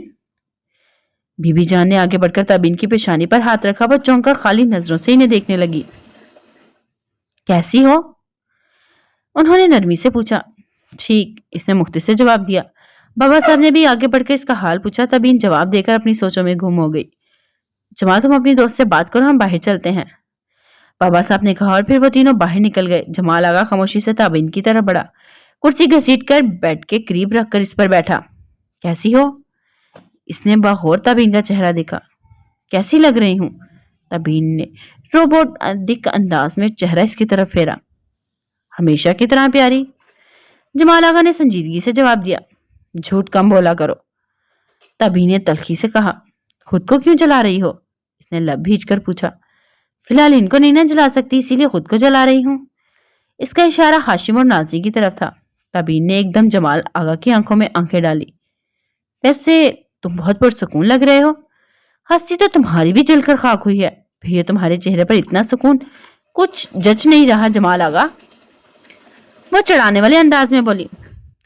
بی بی جان نے آگے بڑھ کر تابین کی پیشانی پر ہاتھ رکھا. وہ چونک کر خالی نظروں سے انہیں دیکھنے لگی. کیسی ہو, انہوں نے نرمی سے پوچھا. ٹھیک, اس نے مختصر سے جواب دیا. بابا صاحب نے بھی آگے بڑھ کر اس کا حال پوچھا. تابین جواب دے کر اپنی سوچوں میں گم ہو گئی. جمال, تم اپنی دوست سے بات کرو, ہم باہر چلتے ہیں, بابا صاحب نے کہا. اور پھر وہ تینوں باہر نکل گئے. جمال آغا خاموشی سے تابین کی طرف بڑھا. کرسی گھسیٹ کر بیڈ کے قریب رکھ کر اس پر بیٹھا. کیسی ہو, اس نے باغور تابین کا چہرہ دیکھا. کیسی لگ رہی ہوں, تابین نے روبوٹک انداز میں چہرہ اس کی طرف پھیرا. ہمیشہ کی طرح پیاری, جمال آغا نے سنجیدگی سے جواب دیا. جھوٹ کم بولا کرو, تابین نے تلخی سے کہا. خود کو کیوں جلا رہی ہو, اس نے لب بھیج کر پوچھا. فی الحال ان کو نہیں نہ جلا سکتی, اسی لیے خود کو جلا رہی ہوں. اس کا اشارہ ہاشم اور نازی کی طرف تھا. تابین نے ایک دم جمال آغا کی آنکھوں میں آنکھیں ڈالی. ویسے تم بہت پرسکون لگ رہے ہو. ہستی تو تمہاری بھی جل کر خاک ہوئی ہے, پھر یہ تمہارے چہرے پر اتنا سکون کچھ جچ نہیں رہا. جمال آغا, وہ چڑھانے والے انداز میں بولی.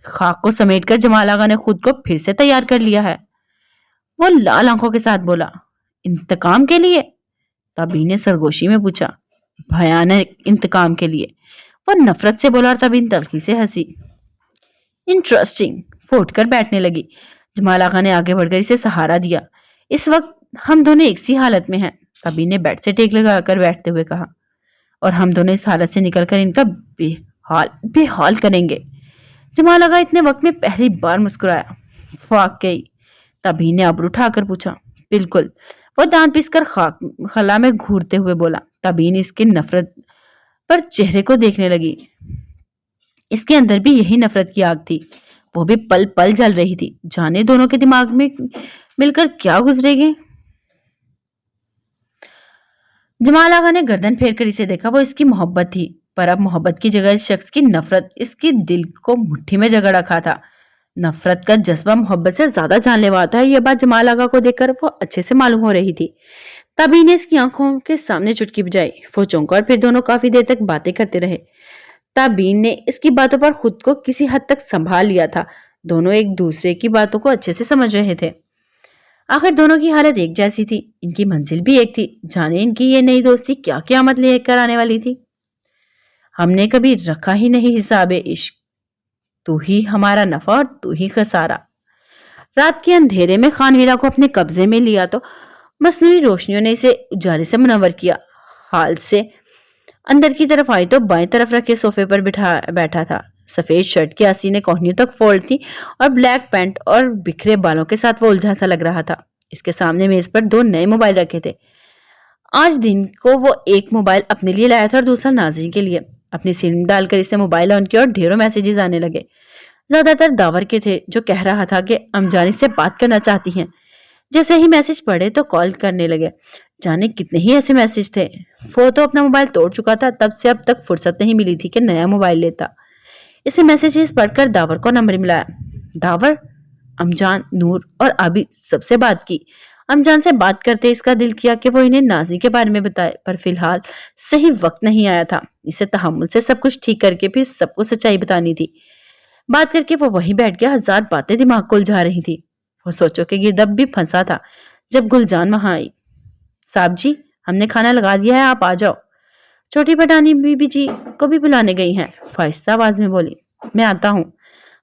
خاک کو سمیٹ کر جمال آغا نے خود کو پھر سے تیار کر لیا ہے. وہ لال آنکھوں کے ساتھ بولا. انتقام کے لیے, تابین نے سرگوشی میں پوچھا. بھیانک انتقام کے لیے, وہ نفرت سے بولا. اور تابین تلخی سے ہنسی. انٹرسٹنگ, وہ اٹھ کر بیٹھنے لگی. جمال آغا نے آگے بڑھ کر اسے سہارا دیا. اس وقت ہم دونوں ایک سی حالت میں ہیں, تابین نے بیڈ سے ٹیک لگا کر بیٹھتے ہوئے کہا. اور ہم دونوں اس حالت سے نکل کر ان کا بے حال کریں گے. جمال آغا اتنے وقت میں پہلی بار مسکرایا. واقعی, تابین نے ابرو اٹھا کر پوچھا. بالکل, وہ دانت پیس کر خلا میں گھورتے ہوئے بولا. تابین اس کے نفرت پر چہرے کو دیکھنے لگی. اس کے اندر بھی یہی نفرت کی آگ تھی, وہ بھی پل پل جل رہی تھی. جانے دونوں کے دماغ میں مل کر کیا گزرے گی. جمال آغا نے گردن پھیر کر اسے دیکھا. وہ اس کی محبت تھی, پر اب محبت کی جگہ اس شخص کی نفرت اس کی دل کو مٹھی میں جگڑ رکھا تھا. نفرت کا جذبہ محبت سے زیادہ جان لیوا ہوتا ہے. یہ بات جمال آغا کو دیکھ کر وہ اچھے سے معلوم ہو رہی تھی. تابین نے اس کی آنکھوں کے سامنے چٹکی بجائی. وہ چونکا اور پھر دونوں کافی دیر تک باتیں کرتے رہے. تابین نے اس کی باتوں پر خود کو کسی حد تک سنبھال لیا تھا. دونوں ایک دوسرے کی باتوں کو اچھے سے سمجھ رہے تھے. آخر دونوں کی حالت ایک جیسی تھی, ان کی منزل بھی ایک تھی. جانے ان کی یہ نئی دوستی کیا قیامت لے کر آنے والی تھی. ہم نے کبھی رکھا ہی نہیں حساب عشق, तू ही हमारा नफा और तू ही खसारा। रात के अंधेरे में खानवीरा को अपने कब्जे में लिया तो मसनूई रोशनियों ने इसे उजाले से मुनव्वर किया। हाल से अंदर की तरफ आई तो बाएं तरफ रखे सोफे पर बैठा था। सफेद शर्ट की आसीनें कोहनियों तक फोल्ड थी और ब्लैक पैंट और बिखरे बालों के साथ वो उलझा सा लग रहा था। इसके सामने मेज पर 2 नए मोबाइल रखे थे। आज दिन को वो एक मोबाइल अपने लिए लाया था और दूसरा नाज़रीन के लिए। अपनी सिम डालकर इसे मोबाइल ऑन किया और ढेरों मैसेजेस आने लगे। ज्यादातर दावर के थे, जो कह रहा था कि अमजानी से बात करना चाहती हैं। जैसे ही मैसेज पढ़े तो कॉल करने लगे। जाने कितने ही ऐसे मैसेज थे। वो तो अपना मोबाइल तोड़ चुका था, तब से अब तक फुर्सत नहीं मिली थी कि नया मोबाइल लेता। इसे मैसेजेस पढ़कर दावर को नंबर मिलाया। दावर, अमजान, नूर और आबिद सबसे बात की। अमजान से बात करते इसका दिल किया कि वो इन्हें नाजी के बारे में बताए, पर फिलहाल सही वक्त नहीं आया था। इसे तहम्मुल से सब कुछ ठीक करके फिर सबको सच्चाई बतानी थी। बात करके वो वहीं बैठ गया। 1000 बातें दिमाग को उलझा रही थी। वो सोचो कि गिरदब भी फंसा था जब गुलजान वहां आई। साहब जी, हमने खाना लगा दिया है, आप आ जाओ। छोटी पटानी बीबी जी को भी बुलाने गई हैं, फाहिस्ता आवाज में बोली। मैं आता हूँ,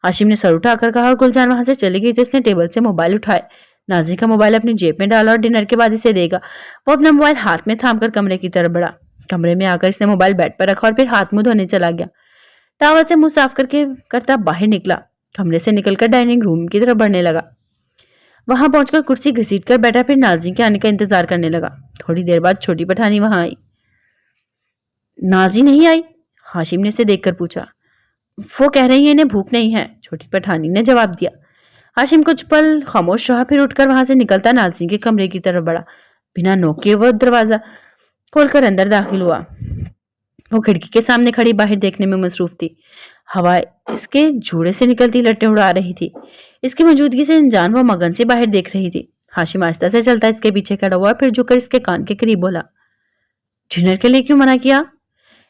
हाशिम ने सर उठाकर कहा और गुलजान वहां से चली गई तो इसने टेबल से मोबाइल उठाए। नाजी का मोबाइल अपनी जेब में डाला और डिनर के बाद इसे देगा। वो अपना मोबाइल हाथ में थाम कर कमरे की तरफ बढ़ा। कमरे में आकर इसने मोबाइल बेड पर रखा और फिर हाथ मुंह धोने चला गया। टावल से मुंह साफ करता बाहर निकला। कमरे से निकलकर डाइनिंग रूम की तरफ बढ़ने लगा। वहां पहुंचकर कुर्सी घसीट कर बैठा, फिर नाज़रीन के आने का इंतजार करने लगा। थोड़ी देर बाद छोटी पठानी वहां आई। नाजी नहीं आई? हाशिम ने इसे देखकर पूछा। वो कह रही है इन्हें भूख नहीं है, छोटी पठानी ने जवाब दिया। हाशिम कुछ पल खामोश रहा, फिर उठकर वहां से निकलता नाज़रीन के कमरे की तरफ बढ़ा। बिना नोके वो दरवाजा खोलकर अंदर दाखिल हुआ। वो खिड़की के सामने खड़ी बाहर देखने में मसरूफ थी। हवा इसके जूड़े से निकलती लट्टें उड़ा रही थी। इसकी मौजूदगी से अनजान वो मगन से बाहर देख रही थी। हाशिम आहिस्ता से चलता इसके पीछे खड़ा हुआ, फिर झुककर इसके कान के करीब बोला, डिनर के लिए क्यों मना किया?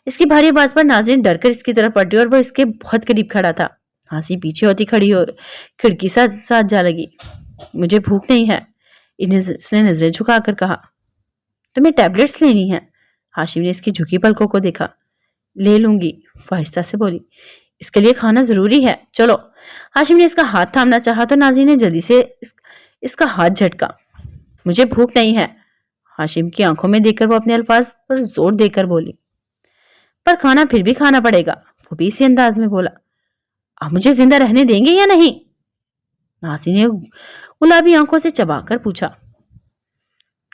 इसकी भारी आवाज पर नाज़रीन डरकर इसकी तरफ पलटी और वो इसके बहुत करीब खड़ा था। हासी पीछे होती खड़ी हो खिड़की साथ साथ जा लगी। मुझे भूख नहीं है, इसने नजरें झुकाकर कहा। तुम्हें टैबलेट्स लेनी है? हाशिम ने इसकी झुकी पलकों को देखा। ले लूंगी, फाहिस्ता से बोली। इसके लिए खाना जरूरी है, चलो। हाशिम ने इसका हाथ थामना चाहा तो नाज़रीन ने जल्दी से इसका हाथ झटका। मुझे भूख नहीं है, हाशिम की आंखों में देखकर वो अपने अल्फाज पर जोर देकर बोली। पर खाना फिर भी खाना पड़ेगा, वो भी इसी अंदाज में बोला। आप मुझे जिंदा रहने देंगे या नहीं? नाज़रीन ने गुलाबी आंखों से चबाकर पूछा।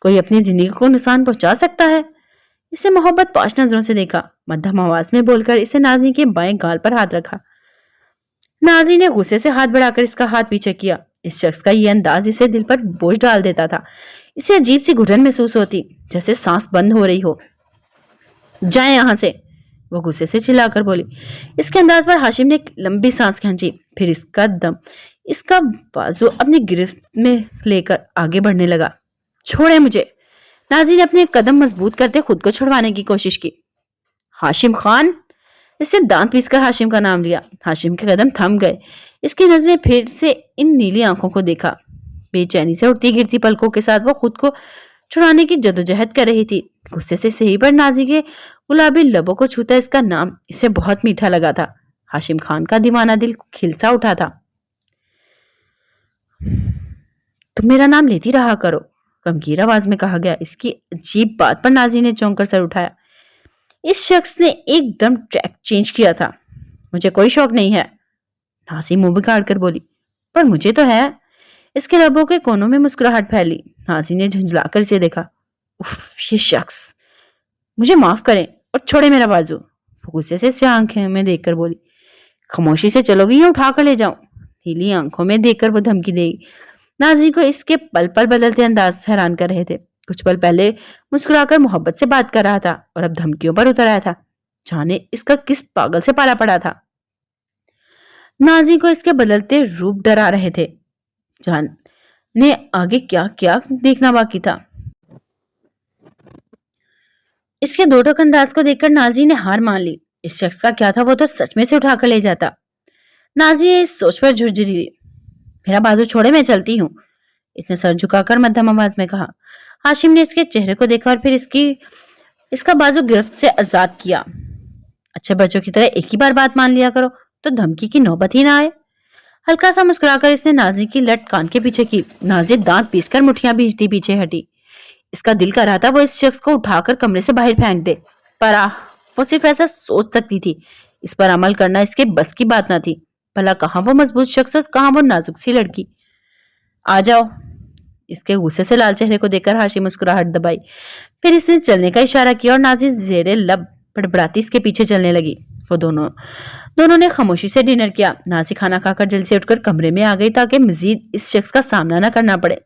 कोई अपनी जिंदगी को नुकसान पहुंचा सकता है? इसे मोहब्बत पाश नजरों से देखा। मध्यम आवाज में बोलकर इसे नाज़रीन के बाएं गाल पर हाथ रखा। नाज़रीन ने गुस्से से हाथ बढ़ाकर इसका हाथ पीछे किया। इस शख्स का यह अंदाज इसे दिल पर बोझ डाल देता था। इसे अजीब सी घुटन महसूस होती, जैसे सांस बंद हो रही हो। जाए यहां से, वो गुस्से से चिल्लाकर बोली। इसके अंदाज पर हाशिम ने एक लंबी सांस खींची, फिर इसका बाजू अपनी गिरफ्त में लेकर आगे बढ़ने लगा। छोड़े मुझे। नाज़रीन ने अपने कदम मजबूत करते खुद को छुड़वाने की कोशिश की। हाशिम खान, इससे दांत पीसकर हाशिम का नाम लिया। हाशिम के कदम थम गए। इसकी नजरें फिर से इन नीली आंखों को देखा। बेचैनी से उठती गिरती पलकों के साथ वो खुद को छुड़ाने की जदोजहद कर रही थी। गुस्से से सही पर नाज़ी के गुलाबी लबों को छूता इसका नाम इसे बहुत मीठा लगा था। हाशिम खान का दीवाना दिल खिलसा उठा था। तुम मेरा नाम लेती रहा करो, गमगीन आवाज में कहा गया। इसकी अजीब बात पर नाज़ी ने चौंक कर सर उठाया। इस शख्स ने एकदम ट्रैक चेंज किया था। मुझे कोई शौक नहीं है, नाज़ी मुंह बिगाड़ कर बोली। पर मुझे तो है। इसके लबों के कोनों में मुस्कुराहट फैली। नाज़ी ने झुंझलाकर इसे देखा। उफ, ये शख्स। मुझे माफ करें और छोड़े मेरा बाजू, वो गुस्से से आंखें में देखकर बोली। खामोशी से चलोगी या उठा कर ले जाऊं? नीली आंखों में देखकर वो धमकी देगी। नाज़ी को इसके पल पल बदलते अंदाज हैरान कर रहे थे। कुछ पल पहले मुस्कुराकर मोहब्बत से बात कर रहा था और अब धमकियों पर उतर आया था। जाने इसका किस पागल से पाला पड़ा था। नाज़ी को इसके बदलते रूप डरा रहे थे। जाने आगे क्या क्या देखना बाकी था। इसके दो टोक अंदाज को देखकर नाज़ी ने हार मान ली। इस शख्स का क्या था, वो तो सच में से उठाकर ले जाता। नाज़ी इस सोच पर झुरझुरी। मेरा बाजू छोड़े, मैं चलती हूँ, इसने सर झुकाकर मध्यम आवाज में कहा। हाशिम ने इसके चेहरे को देखा और फिर इसका बाजू गिरफ्त से आजाद किया। अच्छे बच्चों की तरह एक ही बार बात मान लिया करो, तो धमकी की नौबत ही ना आए। हल्का सा मुस्कुराकर इसने नाज़ी की लट कान के पीछे की। नाज़ी दांत पीसकर मुठ्ठियां भींचती पीछे हटी। इसका दिल कर रहा था वो इस शख्स को उठाकर कमरे से बाहर फेंक दे, पर वो सिर्फ ऐसा सोच सकती थी। इस पर अमल करना इसके बस की बात ना थी। भला कहाँ वो मजबूत शख्स और कहाँ वो नाजुक सी लड़की। आ जाओ। इसके गुस्से से लाल चेहरे को देखकर हाशिम मुस्कुराहट दबाई। फिर इसने चलने का इशारा किया और नाज़ी जेरे लब बड़बड़ाती इसके पीछे चलने लगी। वो दोनों दोनों ने खामोशी से डिनर किया। नाज़ी खाना खाकर जल्दी से उठकर कमरे में आ गई ताकि मजीद इस शख्स का सामना न करना पड़े।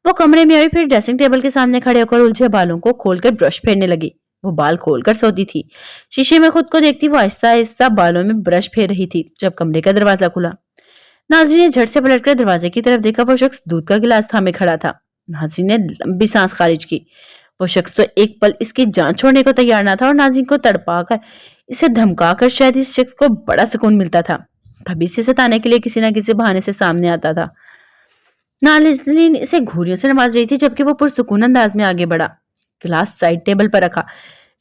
वो कमरे में आई, फिर ड्रेसिंग टेबल के सामने खड़े होकर उलझे बालों को खोलकर ब्रश फेरने लगी। वो बाल खोलकर सोती थी। शीशे में खुद को देखती वो आहिस्ता आहिस्ता बालों में ब्रश फेर रही थी जब कमरे का दरवाजा खुला। नाज़रीन ने झट से पलटकर दरवाजे की तरफ देखा। वो शख्स दूध का गिलास थामे खड़ा था। नाज़रीन ने लंबी सांस खारिज की। वो शख्स तो एक पल इसकी जान छोड़ने को तैयार ना था और नाज़रीन को तड़पाकर इसे धमकाकर शायद इस शख्स को बड़ा सुकून मिलता था। तभी इसे सताने के लिए किसी न किसी बहाने से सामने आता था। नाज़रीन इसे घूरियों से नवाज रही थी जबकि वो पुरसुकून अंदाज में आगे बढ़ा, गिलास साइड टेबल पर रखा,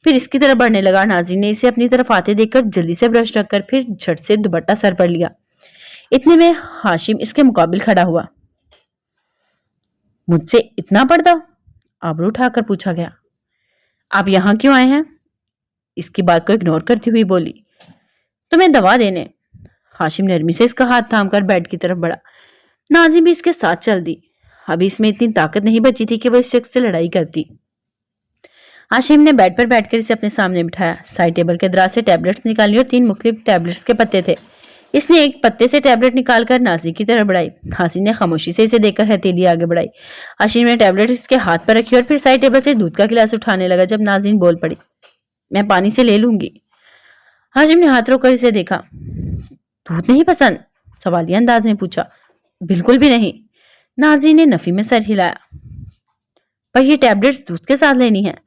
फिर इसकी तरफ बढ़ने लगा। नाज़रीन ने इसे अपनी तरफ आते देखकर जल्दी से ब्रश रखकर फिर झट से दुपट्टा सर पर लिया। इतने में हाशिम इसके मुकाबिल खड़ा हुआ। मुझसे इतना पर्दा? आबरू उठाकर पूछा गया। आप यहाँ क्यों आए हैं? इसकी बात को इग्नोर करती हुई बोली। तुम्हें दवा देने। हाशिम नरमी से इसका हाथ थामकर बेड की तरफ बढ़ा। नाज़रीन भी इसके साथ चल दी। अभी इसमें इतनी ताकत नहीं बची थी कि वो इस शख्स से लड़ाई करती। हाशिम ने बेड पर बैठकर इसे अपने सामने बिठाया। साइड टेबल के दराज से टैबलेट्स निकाली और 3 मुख्तलिफ टैबलेट्स के पत्ते थे। इसने एक पत्ते से टैबलेट निकालकर नाज़रीन की तरफ बढ़ाई। हाशिम ने खामोशी से इसे देखकर हथेली आगे बढ़ाई। हाशिम ने टैबलेट इसके हाथ पर रखी और फिर साइड टेबल से दूध का गिलास उठाने लगा जब नाज़रीन बोल पड़ी। मैं पानी से ले लूंगी। हाशिम ने हाथ रोककर इसे देखा। दूध नहीं पसंद? सवालिया अंदाज में पूछा। बिल्कुल भी नहीं। नाज़रीन ने नफी में सर हिलाया। पर ये टैबलेट्स दूध के साथ लेनी है।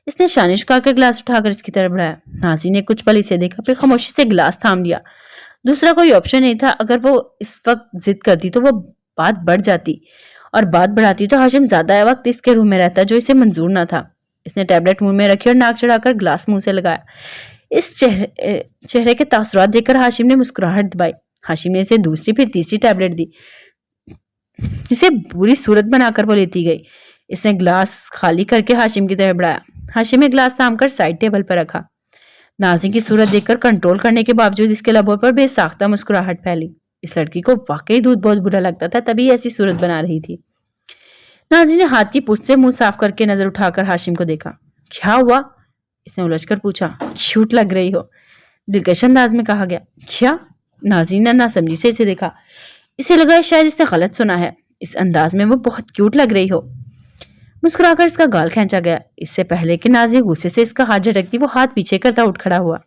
इसने शानिश कर गिलास उठाकर इसकी तरफ बढ़ाया। नाज़रीन ने कुछ पल इसे देखा, फिर खामोशी से गिलास थाम लिया। दूसरा कोई ऑप्शन नहीं था। अगर वो इस वक्त जिद करती तो वो बात बढ़ जाती, और बात बढ़ाती तो हाशिम ज्यादा वक्त इसके रूम में रहता, जो इसे मंजूर ना था। इसने टैबलेट मुंह में रखी और नाक चढ़ाकर ग्लास मुंह से लगाया। इस चेहरे के तासुरात देखकर हाशिम ने मुस्कुराहट दबाई। हाशिम ने इसे दूसरी फिर तीसरी टैबलेट दी, जिसे बुरी सूरत बनाकर वो लेती गई। इसने ग्लास खाली करके हाशिम की तरफ बढ़ाया। हाशिम ने ग्लास थामकर साइड टेबल पर रखा। नाज़रीन की सूरत देखकर कंट्रोल करने के बावजूद इसके लबों पर बेसाख्ता मुस्कुराहट फैली। इस लड़की को वाकई दूध बहुत बुरा लगता था, तभी ऐसी सूरत बना रही थी। नाज़रीन ने हाथ की पूंछ से मुंह साफ करके नजर उठाकर हाशिम को देखा। क्या हुआ? इसने उलझकर पूछा। क्यूट लग रही हो, दिलकश अंदाज में कहा गया। क्या? नाज़रीन ने नासमझी से इसे देखा। इसे लगा शायद इसने गलत सुना है। इस अंदाज में वो बहुत क्यूट लग रही हो। मुस्कुराकर इसका गाल खींचा गया। इससे पहले कि नाज़रीन गुस्से से इसका हाथ झटकती, वो हाथ पीछे करता उठ खड़ा हुआ।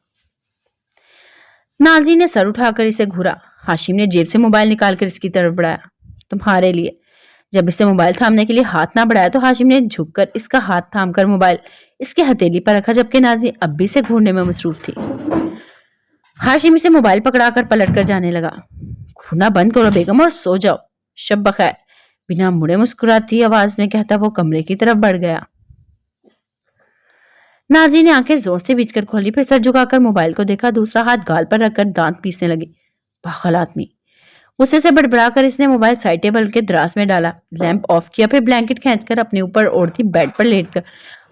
नाज़रीन ने सर उठाकर इसे घूरा। हाशिम ने जेब से मोबाइल निकालकर इसकी तरफ बढ़ाया। तुम्हारे लिए। जब इससे मोबाइल थामने के लिए हाथ ना बढ़ाया तो हाशिम ने झुककर इसका हाथ थामकर मोबाइल इसके हथेली पर रखा, जबकि नाज़रीन अब भी से घूरने में मसरूफ थी। हाशिम इसे मोबाइल पकड़ाकर पलट कर जाने लगा। घूरना बंद करो बेगम और सो जाओ। शब बखैर। बिना मुड़े मुस्कुराती आवाज में कहता वो कमरे की तरफ बढ़ गया। नाज़रीन ने आंखें जोर से बीचकर खोली, फिर सर झुकाकर मोबाइल को देखा। दूसरा हाथ गाल पर रखकर दांत पीसने लगी। पागल आदमी। गुस्से से बड़बड़ाकर इसने मोबाइल साइड टेबल के दराज में डाला, लैंप ऑफ किया, फिर ब्लैंकेट खींचकर अपने ऊपर ओढ़ती बेड पर लेटकर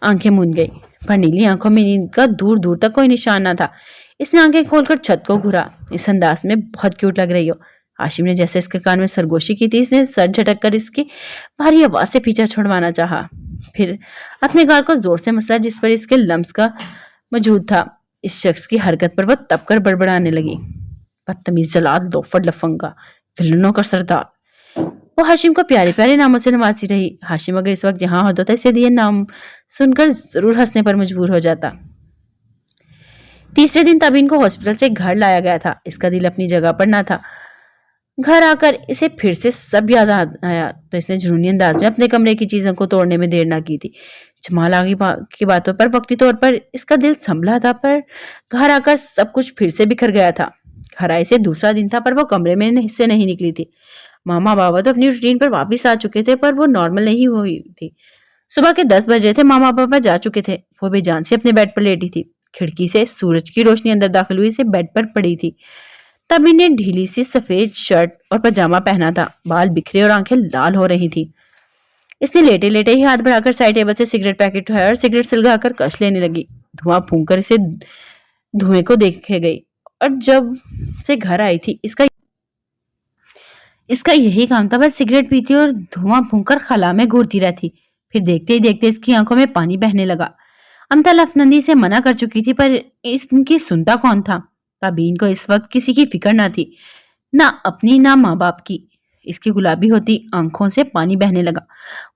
आंखें मूंद गई। पर नीली आंखों में नींद का दूर दूर तक कोई निशान न था। इसने आंखें खोलकर छत को घूरा। इस अंदाज में बहुत क्यूट लग रही हो। हाशिम ने जैसे इसके कान में सरगोशी की थी, इसने सर झटक कर इसकी भारी आवाज से पीछा छुड़वाना चाहा, फिर अपने गाल को जोर से मसला जिस पर इसके लम्स का मौजूद था। इस शख्स की हरकत पर वो तप कर बड़बड़ाने लगी। बदतमीज, जलाद, लोफर, लफंगा, विलनों का सरदार। वो हाशिम को प्यारे प्यारे नामों से नवाजती रही। हाशिम अगर इस वक्त यहाँ होता तो इसे दिए नाम सुनकर जरूर हंसने पर मजबूर हो जाता। तीसरे दिन तबीन को हॉस्पिटल से घर लाया गया था। इसका दिल अपनी जगह पर ना था। घर आकर इसे फिर से सब याद आया तो इसने जुनूनी अंदाज में अपने कमरे की चीजों को तोड़ने में देर ना की थी। जमाल आगे की बातों पर वक्ती तौर पर इसका दिल संभला था, पर घर आकर सब कुछ फिर से बिखर गया था। घर आए से दूसरा दिन था, पर वो कमरे में से नहीं निकली थी। मामा बाबा तो अपनी रूटीन पर वापस आ चुके थे, पर वो नॉर्मल नहीं हुई थी। सुबह के 10 बजे थे। मामा बाबा जा चुके थे। वो बेजान से अपने बेड पर लेटी थी। खिड़की से सूरज की रोशनी अंदर दाखिल हुई, से बेड पर पड़ी थी। तबीन ने ढीली सी सफेद शर्ट और पजामा पहना था, बाल बिखरे और आंखें लाल हो रही थी। इसने लेटे लेटे ही हाथ बढ़ाकर साइड टेबल से सिगरेट पैकेट उठाया और सिगरेट सुलगाकर कश लेने लगी। धुआं फूंककर इसे धुएं को देखे गई और जब से घर आई थी इसका इसका यही काम था, बस सिगरेट पीती और धुआं फूंककर खला में घूरती रहती। फिर देखते ही देखते इसकी आंखों में पानी बहने लगा। अमतल अफनंदी से मना कर चुकी थी पर इनकी सुनता कौन था। तबीन को इस वक्त किसी की फिक्र ना थी, ना अपनी ना माँ बाप की। इसकी गुलाबी होती आंखों से पानी बहने लगा।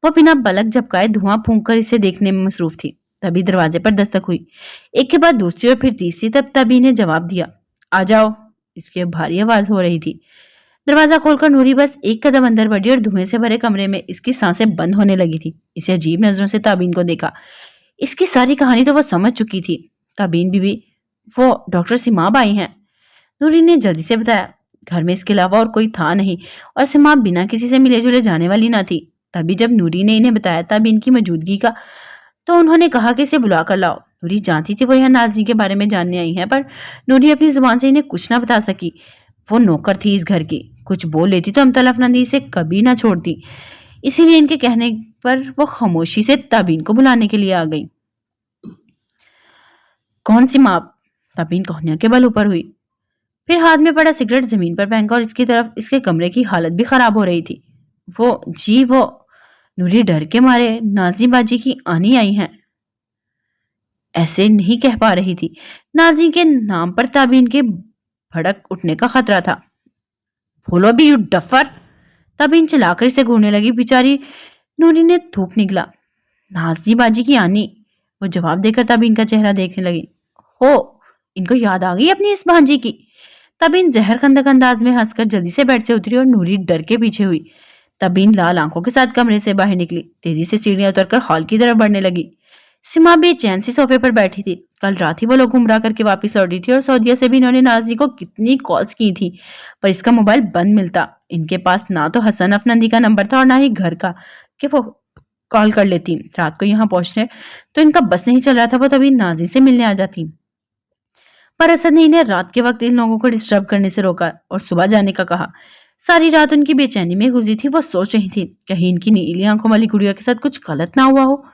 वो बिना पलक झपकाए धुआं फूंककर इसे देखने में मसरूफ थी। तभी दरवाजे पर दस्तक हुई, एक के बाद दूसरी और फिर तीसरी। तब तभी ने जवाब दिया, आ जाओ। इसकी भारी आवाज हो रही थी। दरवाजा खोलकर नूरी बस एक कदम अंदर बढ़ी और धुएं से भरे कमरे में इसकी सांसें बंद होने लगी थी। इसे अजीब नजरों से ताबीन को देखा। इसकी सारी कहानी तो वो समझ चुकी थी। ताबीन बीबी, वो डॉक्टर सिमाब आई हैं। नूरी ने जल्दी से बताया। घर में इसके अलावा और कोई था नहीं और सिमाब बिना किसी से मिले जुले जाने वाली ना थी। तभी जब नूरी ने इन्हें बताया ताबीन की मौजूदगी का, तो उन्होंने कहा कि इसे बुला कर लाओ। नूरी जानती थी वो यहाँ नाज़रीन के बारे में जानने आई है, पर नूरी अपनी जुबान से इन्हें कुछ ना बता सकी। वो नौकर थी इस घर की, कुछ बोल लेती तो अमतल अफनंदी इसे कभी ना छोड़ती। इसीलिए इनके कहने पर वो खामोशी से ताबीन को बुलाने के लिए आ गई। कौन सी माप? ताबीन कोहनिया के बल ऊपर हुई, फिर हाथ में पड़ा सिगरेट जमीन पर फेंका और इसकी तरफ। इसके कमरे की हालत भी खराब हो रही थी। वो नूरी डर के मारे नाजी बाजी की आनी आई हैं। ऐसे नहीं कह पा रही थी। नाजी के नाम पर ताबीन के भड़क उठने का खतरा था। बोलो भी, यू डफर। ताबीन चलाकर इसे घूरने लगी। बेचारी नूरी ने थूक निकला, नाजी बाजी की आनी। वो जवाब देकर ताबीन का चेहरा देखने लगी। हो, इनको याद आ गई अपनी इस भांजी की। तबीन जहर खंदक अंदाज में हंसकर जल्दी से बेड से उतरी और नूरी डर के पीछे हुई। तबीन लाल आंखों के साथ कमरे से बाहर निकली, तेजी से सीढ़ियां उतरकर हॉल की तरफ बढ़ने लगी। सिमा भी चैन से सोफे पर बैठी थी। कल रात ही वो लोग घुमरा करके वापस लौटी थी और सऊदीया से भी इन्होंने नाजी को कितनी कॉल्स की थी, पर इसका मोबाइल बंद मिलता। इनके पास ना तो हसन अफनंदी का नंबर था और ना ही घर का कि वो कॉल कर लेती। रात को यहाँ पहुंचने तो इनका बस नहीं चल रहा था, वो तभी नाजी से मिलने आ जाती। पर असद ने इन्हें रात के वक्त इन लोगों को डिस्टर्ब करने से रोका और सुबह जाने का कहा। सारी रात उनकी बेचैनी में गुजरी थी। वो सोच रही थी कहीं इनकी नीली आंखों वाली गुड़िया के साथ कुछ गलत ना हुआ हो।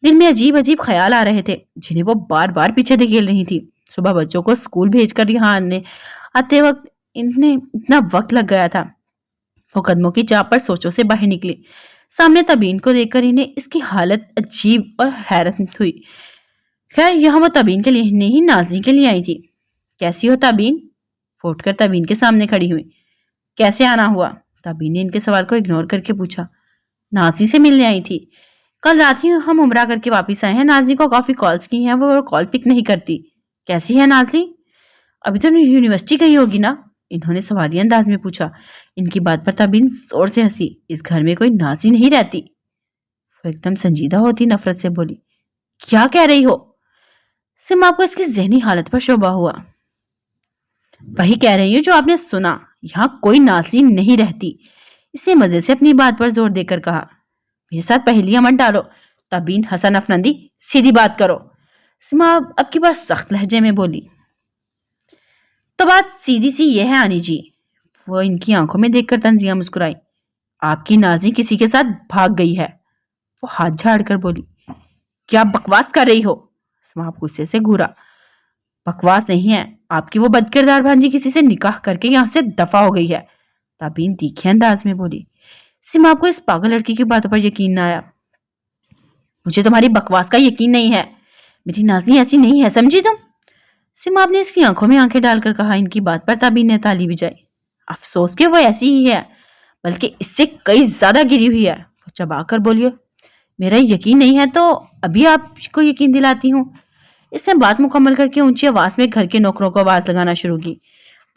दिल में अजीब अजीब ख्याल आ रहे थे जिन्हें वो बार बार पीछे धकेल रही थी। सुबह बच्चों को स्कूल भेजकर यहाँ आते वक्त इन्हें इतना वक्त लग गया था। वो कदमों की चाप पर सोचों से बाहर निकली। सामने तबीन को देखकर इन्हें इसकी हालत अजीब और हैरत हुई। खैर, यहाँ वो तबीन के लिए नहीं, नाज़रीन के लिए आई थी। कैसी हो तबीन? फूटकर तबीन के सामने खड़ी हुई। कैसे आना हुआ? तबीन ने इनके सवाल को इग्नोर करके पूछा। नाज़रीन से मिलने आई थी। कल रात ही हम उमरा करके वापस आए हैं। नाज़रीन को काफी कॉल्स की हैं, वो कॉल पिक नहीं करती। कैसी है नाज़रीन? अभी तो यूनिवर्सिटी गई होगी ना? इन्होंने सवालिया अंदाज में पूछा। इनकी बात पर तबीन जोर से हंसी। इस घर में कोई नाज़रीन नहीं रहती। वो एकदम संजीदा होती नफरत से बोली। क्या कह रही हो? सिमा को इसकी जहनी हालत पर शोभा हुआ। वही कह रही हूँ जो आपने सुना, यहाँ कोई नाज़रीन नहीं रहती। इसे मजे से अपनी बात पर जोर देकर कहा। मेरे साथ पहेलियां मत डालो। तबीन हसन अफनंदी, सीधी बात करो। सिमा अब की बार सख्त लहजे में बोली। तो बात सीधी सी ये है आनी जी। वो इनकी आंखों में देखकर तंजिया मुस्कुराई। आपकी नाज़रीन किसी के साथ भाग गई है। वो हाथ झाड़कर बोली। क्या बकवास कर रही हो? सिमा गुस्से से घूरा। बकवास नहीं है, आपकी वो बदकिरदार भांजी किसी से निकाह करके यहाँ से दफा हो गई है। तबीन तीखे अंदाज में बोली। सिमा को इस पागल लड़की की बातों पर यकीन न आया। मुझे तुम्हारी बकवास का यकीन नहीं है। मेरी नाज़रीन ऐसी नहीं है, समझी तुम? सिमा ने इसकी आंखों में आंखें डालकर कहा। इनकी बात पर तबीन ने ताली बजाई। अफसोस के वो ऐसी ही है, बल्कि इससे कई ज्यादा गिरी हुई है। वो चबाकर बोलिए। मेरा यकीन नहीं है तो अभी आपको यकीन दिलाती हूँ। इसने बात मुकम्मल करके ऊंची आवाज में घर के नौकरों को आवाज लगाना शुरू की।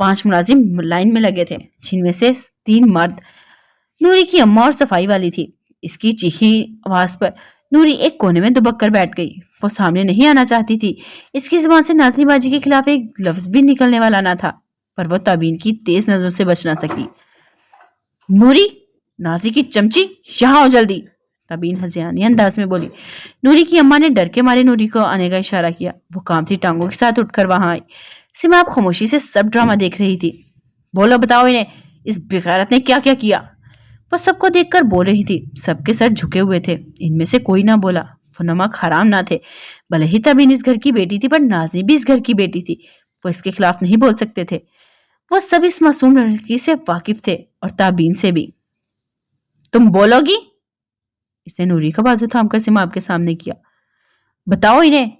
5 मुलाजिम लाइन में लगे थे, जिनमें से 3 मर्द। नूरी की अम्मा और सफाई वाली थी। इसकी चीखी आवाज पर नूरी एक कोने में दुबक कर बैठ गई। वो सामने नहीं आना चाहती थी। इसकी जुबान से नाज़रीन बाजी के खिलाफ एक लफ्ज भी निकलने वाला ना था, पर वो तबीन की तेज नजरों से बच ना सकी। नूरी, नाज़रीन की चमची, यहाँ आओ जल्दी। तबीन हज़ियानी अंदाज में बोली। नूरी की अम्मा ने डर के मारे नूरी को आने का इशारा किया। वो कांपती टांगों के साथ उठकर वहां आई। सिमा आप खामोशी से सब ड्रामा देख रही थी। बोलो, बताओ इन्हें, इस बेगैरत ने क्या क्या किया? वो सबको देखकर बोल रही थी। सबके सर झुके हुए थे। इनमें से कोई ना बोला। वो नमक हराम ना थे। भले ही तबीन इस घर की बेटी थी, पर नाज़नीन भी इस घर की बेटी थी। वो इसके खिलाफ नहीं बोल सकते थे। वो सब इस मासूम लड़की से वाकिफ थे, और ताबीन से भी। तुम बोलोगी? इसने नूरी का बाजू थामकर सिमाब के सामने किया। बताओ इन्हें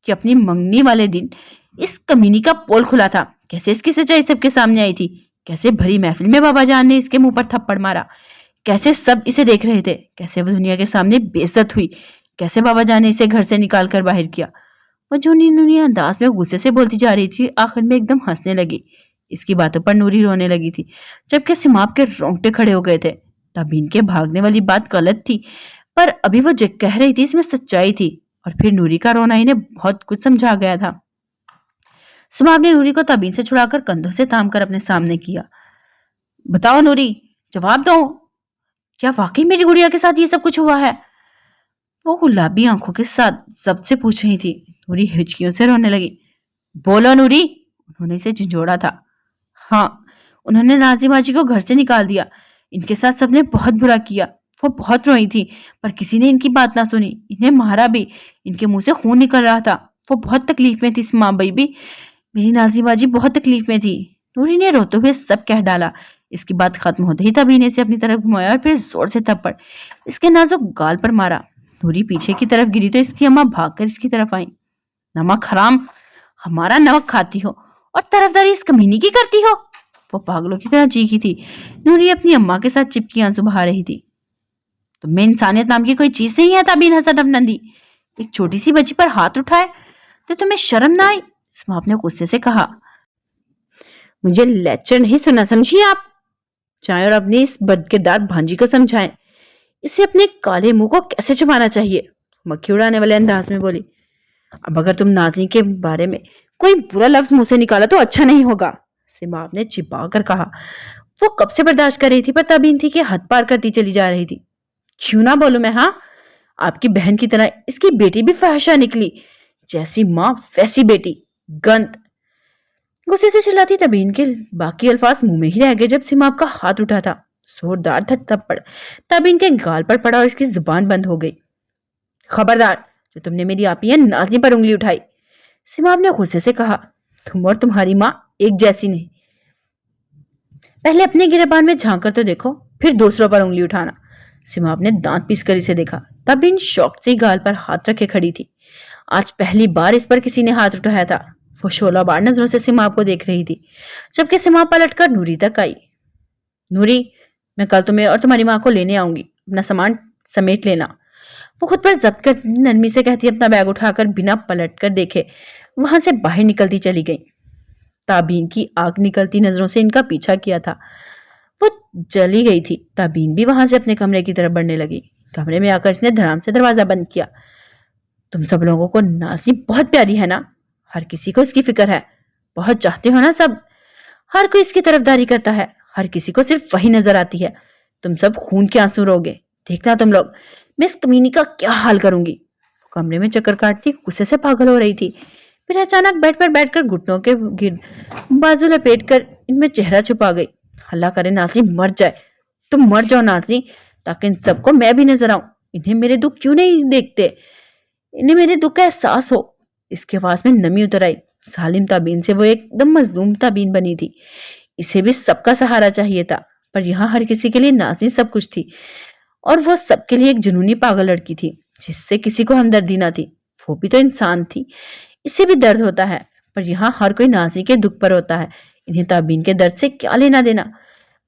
कि अपनी मंगनी वाले दिन इस कमीनी का पोल खुला था। कैसे इसकी सच्चाई सबके सामने आई थी। कैसे भरी महफिल में बाबा जान ने इसके मुंह पर थप्पड़ मारा। कैसे सब इसे देख रहे थे। कैसे वो दुनिया के सामने बेइज्जत हुई। कैसे बाबा जान ने इसे घर से निकाल कर बाहर किया। वो जूनी नूनी अंदाज में गुस्से से बोलती जा रही थी, आखिर में एकदम हंसने लगी। इसकी बातों पर नूरी रोने लगी थी, जबकि सिमाब के रोंगटे खड़े हो गए थे। तबीन के भागने वाली बात गलत थी, पर अभी वो जो कह रही थी इसमें सच्चाई थी। और फिर नूरी का रोना इन्हें बहुत कुछ समझा गया था। सिमाब ने नूरी को तबीन से छुड़ाकर कंधों से थामकर अपने सामने किया। बताओ नूरी, जवाब दो, क्या वाकई मेरी गुड़िया के साथ ये सब कुछ हुआ है? वो गुलाबी आंखों के साथ सबसे पूछ रही थी। नूरी हिचकियों से रोने लगी। बोलो नूरी, उन्होंने इसे झंझोड़ा था। हाँ, उन्होंने नाज़िमा जी को घर से निकाल दिया। इनके साथ सबने बहुत बुरा किया। वो बहुत रोई थी, पर किसी ने इनकी बात ना सुनी। इन्हें मारा भी। इनके मुंह से खून निकल रहा था। वो बहुत तकलीफ में थी। माँ बेबी, मेरी नाज़िमा जी बहुत तकलीफ में थी। नूरी ने रोते हुए सब कह डाला। इसकी बात खत्म होते ही तभी ने इसे अपनी तरफ घुमाया और फिर जोर से थप्पड़ इसके नाजुक गाल पर मारा। नूरी पीछे की तरफ गिरी तो इसकी अम्मा भागकर इसकी तरफ आई। नमक हराम, हमारा नमक खाती हो और तरफदारी इस कमीनी की करती हो। वो पागलों की तरह चीखी थी। नूरी अपनी अम्मा के साथ चिपकी आंसू बहा रही थी। तुम में इंसानियत नाम की कोई चीज नहीं है तबीन हसन अफनंदी। एक छोटी सी बच्ची पर हाथ उठाए तो तुम्हें शर्म ना आई? इस्माप ने गुस्से से कहा। मुझे लेक्चर नहीं सुना, समझिए आप। चाहे और अपनी इस बदकिरदार भांजी को समझाएं, इसे अपने काले मुंह को कैसे छुपाना चाहिए। मक्खी उड़ाने वाले अंदाज में बोली। अब अगर तुम नाज़नीन के बारे में कोई बुरा लफ्ज मुंह से निकाला तो अच्छा नहीं होगा, सिमाब ने चिपा कर कहा। वो कब से बर्दाश्त कर रही थी, पर तबीन थी कि हद पार करती चली जा रही थी। क्यों ना बोलूं मैं? हाँ, आपकी बहन की तरह इसकी बेटी भी फहशा निकली। जैसी माँ वैसी बेटी, गंद। गुस्से से चिल्लाती तबीन के बाकी अल्फाज मुंह में ही रह गए जब सिमाब का हाथ उठा था। जोरदार थप्पड़ तबीन के गाल पर पड़ा और इसकी जुबान बंद हो गई। खबरदार, जो तुमने मेरी आपी नाज़नीन पर उंगली उठाई, सिमाब ने गुस्से से कहा। तुम और तुम्हारी माँ एक जैसी नहीं। पहले अपने गिरेबान में झांक कर तो देखो, फिर दूसरों पर उंगली उठाना। सिमाब ने दांत पीस कर इसे देखा। तब इन शौक से गाल पर हाथ रखे खड़ी थी। आज पहली बार इस पर किसी ने हाथ उठाया था। वो शोला बार नजरों से सिमाब को देख रही थी, जबकि सिमाब पलटकर नूरी तक आई। नूरी, मैं कल तुम्हें और तुम्हारी माँ को लेने आऊंगी। अपना सामान समेट लेना। वो खुद पर जब्त कर नरमी से कहती अपना बैग उठाकर बिना पलट कर देखे वहां से बाहर निकलती चली गई। ताबीन की आग निकलती नजरों से इनका पीछा किया था। वो चली गई थी। ताबीन भी वहां से अपने कमरे की तरफ बढ़ने लगी। कमरे में आकर इसने धड़ाम से दरवाजा बंद किया। तुम सब लोगों को नाज़नीन बहुत प्यारी है ना? हर किसी को इसकी फिक्र है। बहुत चाहते हो ना सब। हर कोई इसकी तरफदारी करता है। हर किसी को सिर्फ वही नजर आती है। तुम सब खून के आंसू रोगे। देखना तुम लोग, मैं इस कमीनी का क्या हाल करूंगी। कमरे में चक्कर काटती गुस्से से पागल हो रही थी। फिर अचानक बेड पर बैठकर घुटनों के गिर बाजू लपेट कर इनमें चेहरा छुपा गई। हल्ला करे नाज़नीन मर जाए। तुम मर जाओ नाज़नीन, ताकि इन सबको मैं भी नजर आऊं। इन्हें मेरे दुख क्यों नहीं देखते? इन्हें मेरे दुख का एहसास हो। इसके आवाज में नमी उतर आई। सालिम ताबीन से वो एकदम मजलूम ताबीन बनी थी। इसे भी सबका सहारा चाहिए था, पर यहाँ हर किसी के लिए नाज़नीन सब कुछ थी, और वो सबके लिए एक जुनूनी पागल लड़की थी जिससे किसी को हमदर्दी ना थी। वो भी तो इंसान थी, इसे भी दर्द होता है, पर यहाँ हर कोई नाज़नीन के दुख पर होता है। इन्हें ताबीन के दर्द से क्या लेना देना?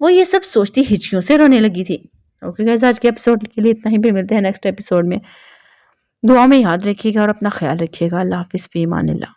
वो ये सब सोचती हिचकियों से रोने लगी थी। ओके गाइस, आज के एपिसोड के लिए इतना ही। फिर मिलते हैं नेक्स्ट एपिसोड में। दुआ में याद रखिएगा और अपना ख्याल रखिएगा। अल्लाह हाफिज़, फी अमानिल्लाह।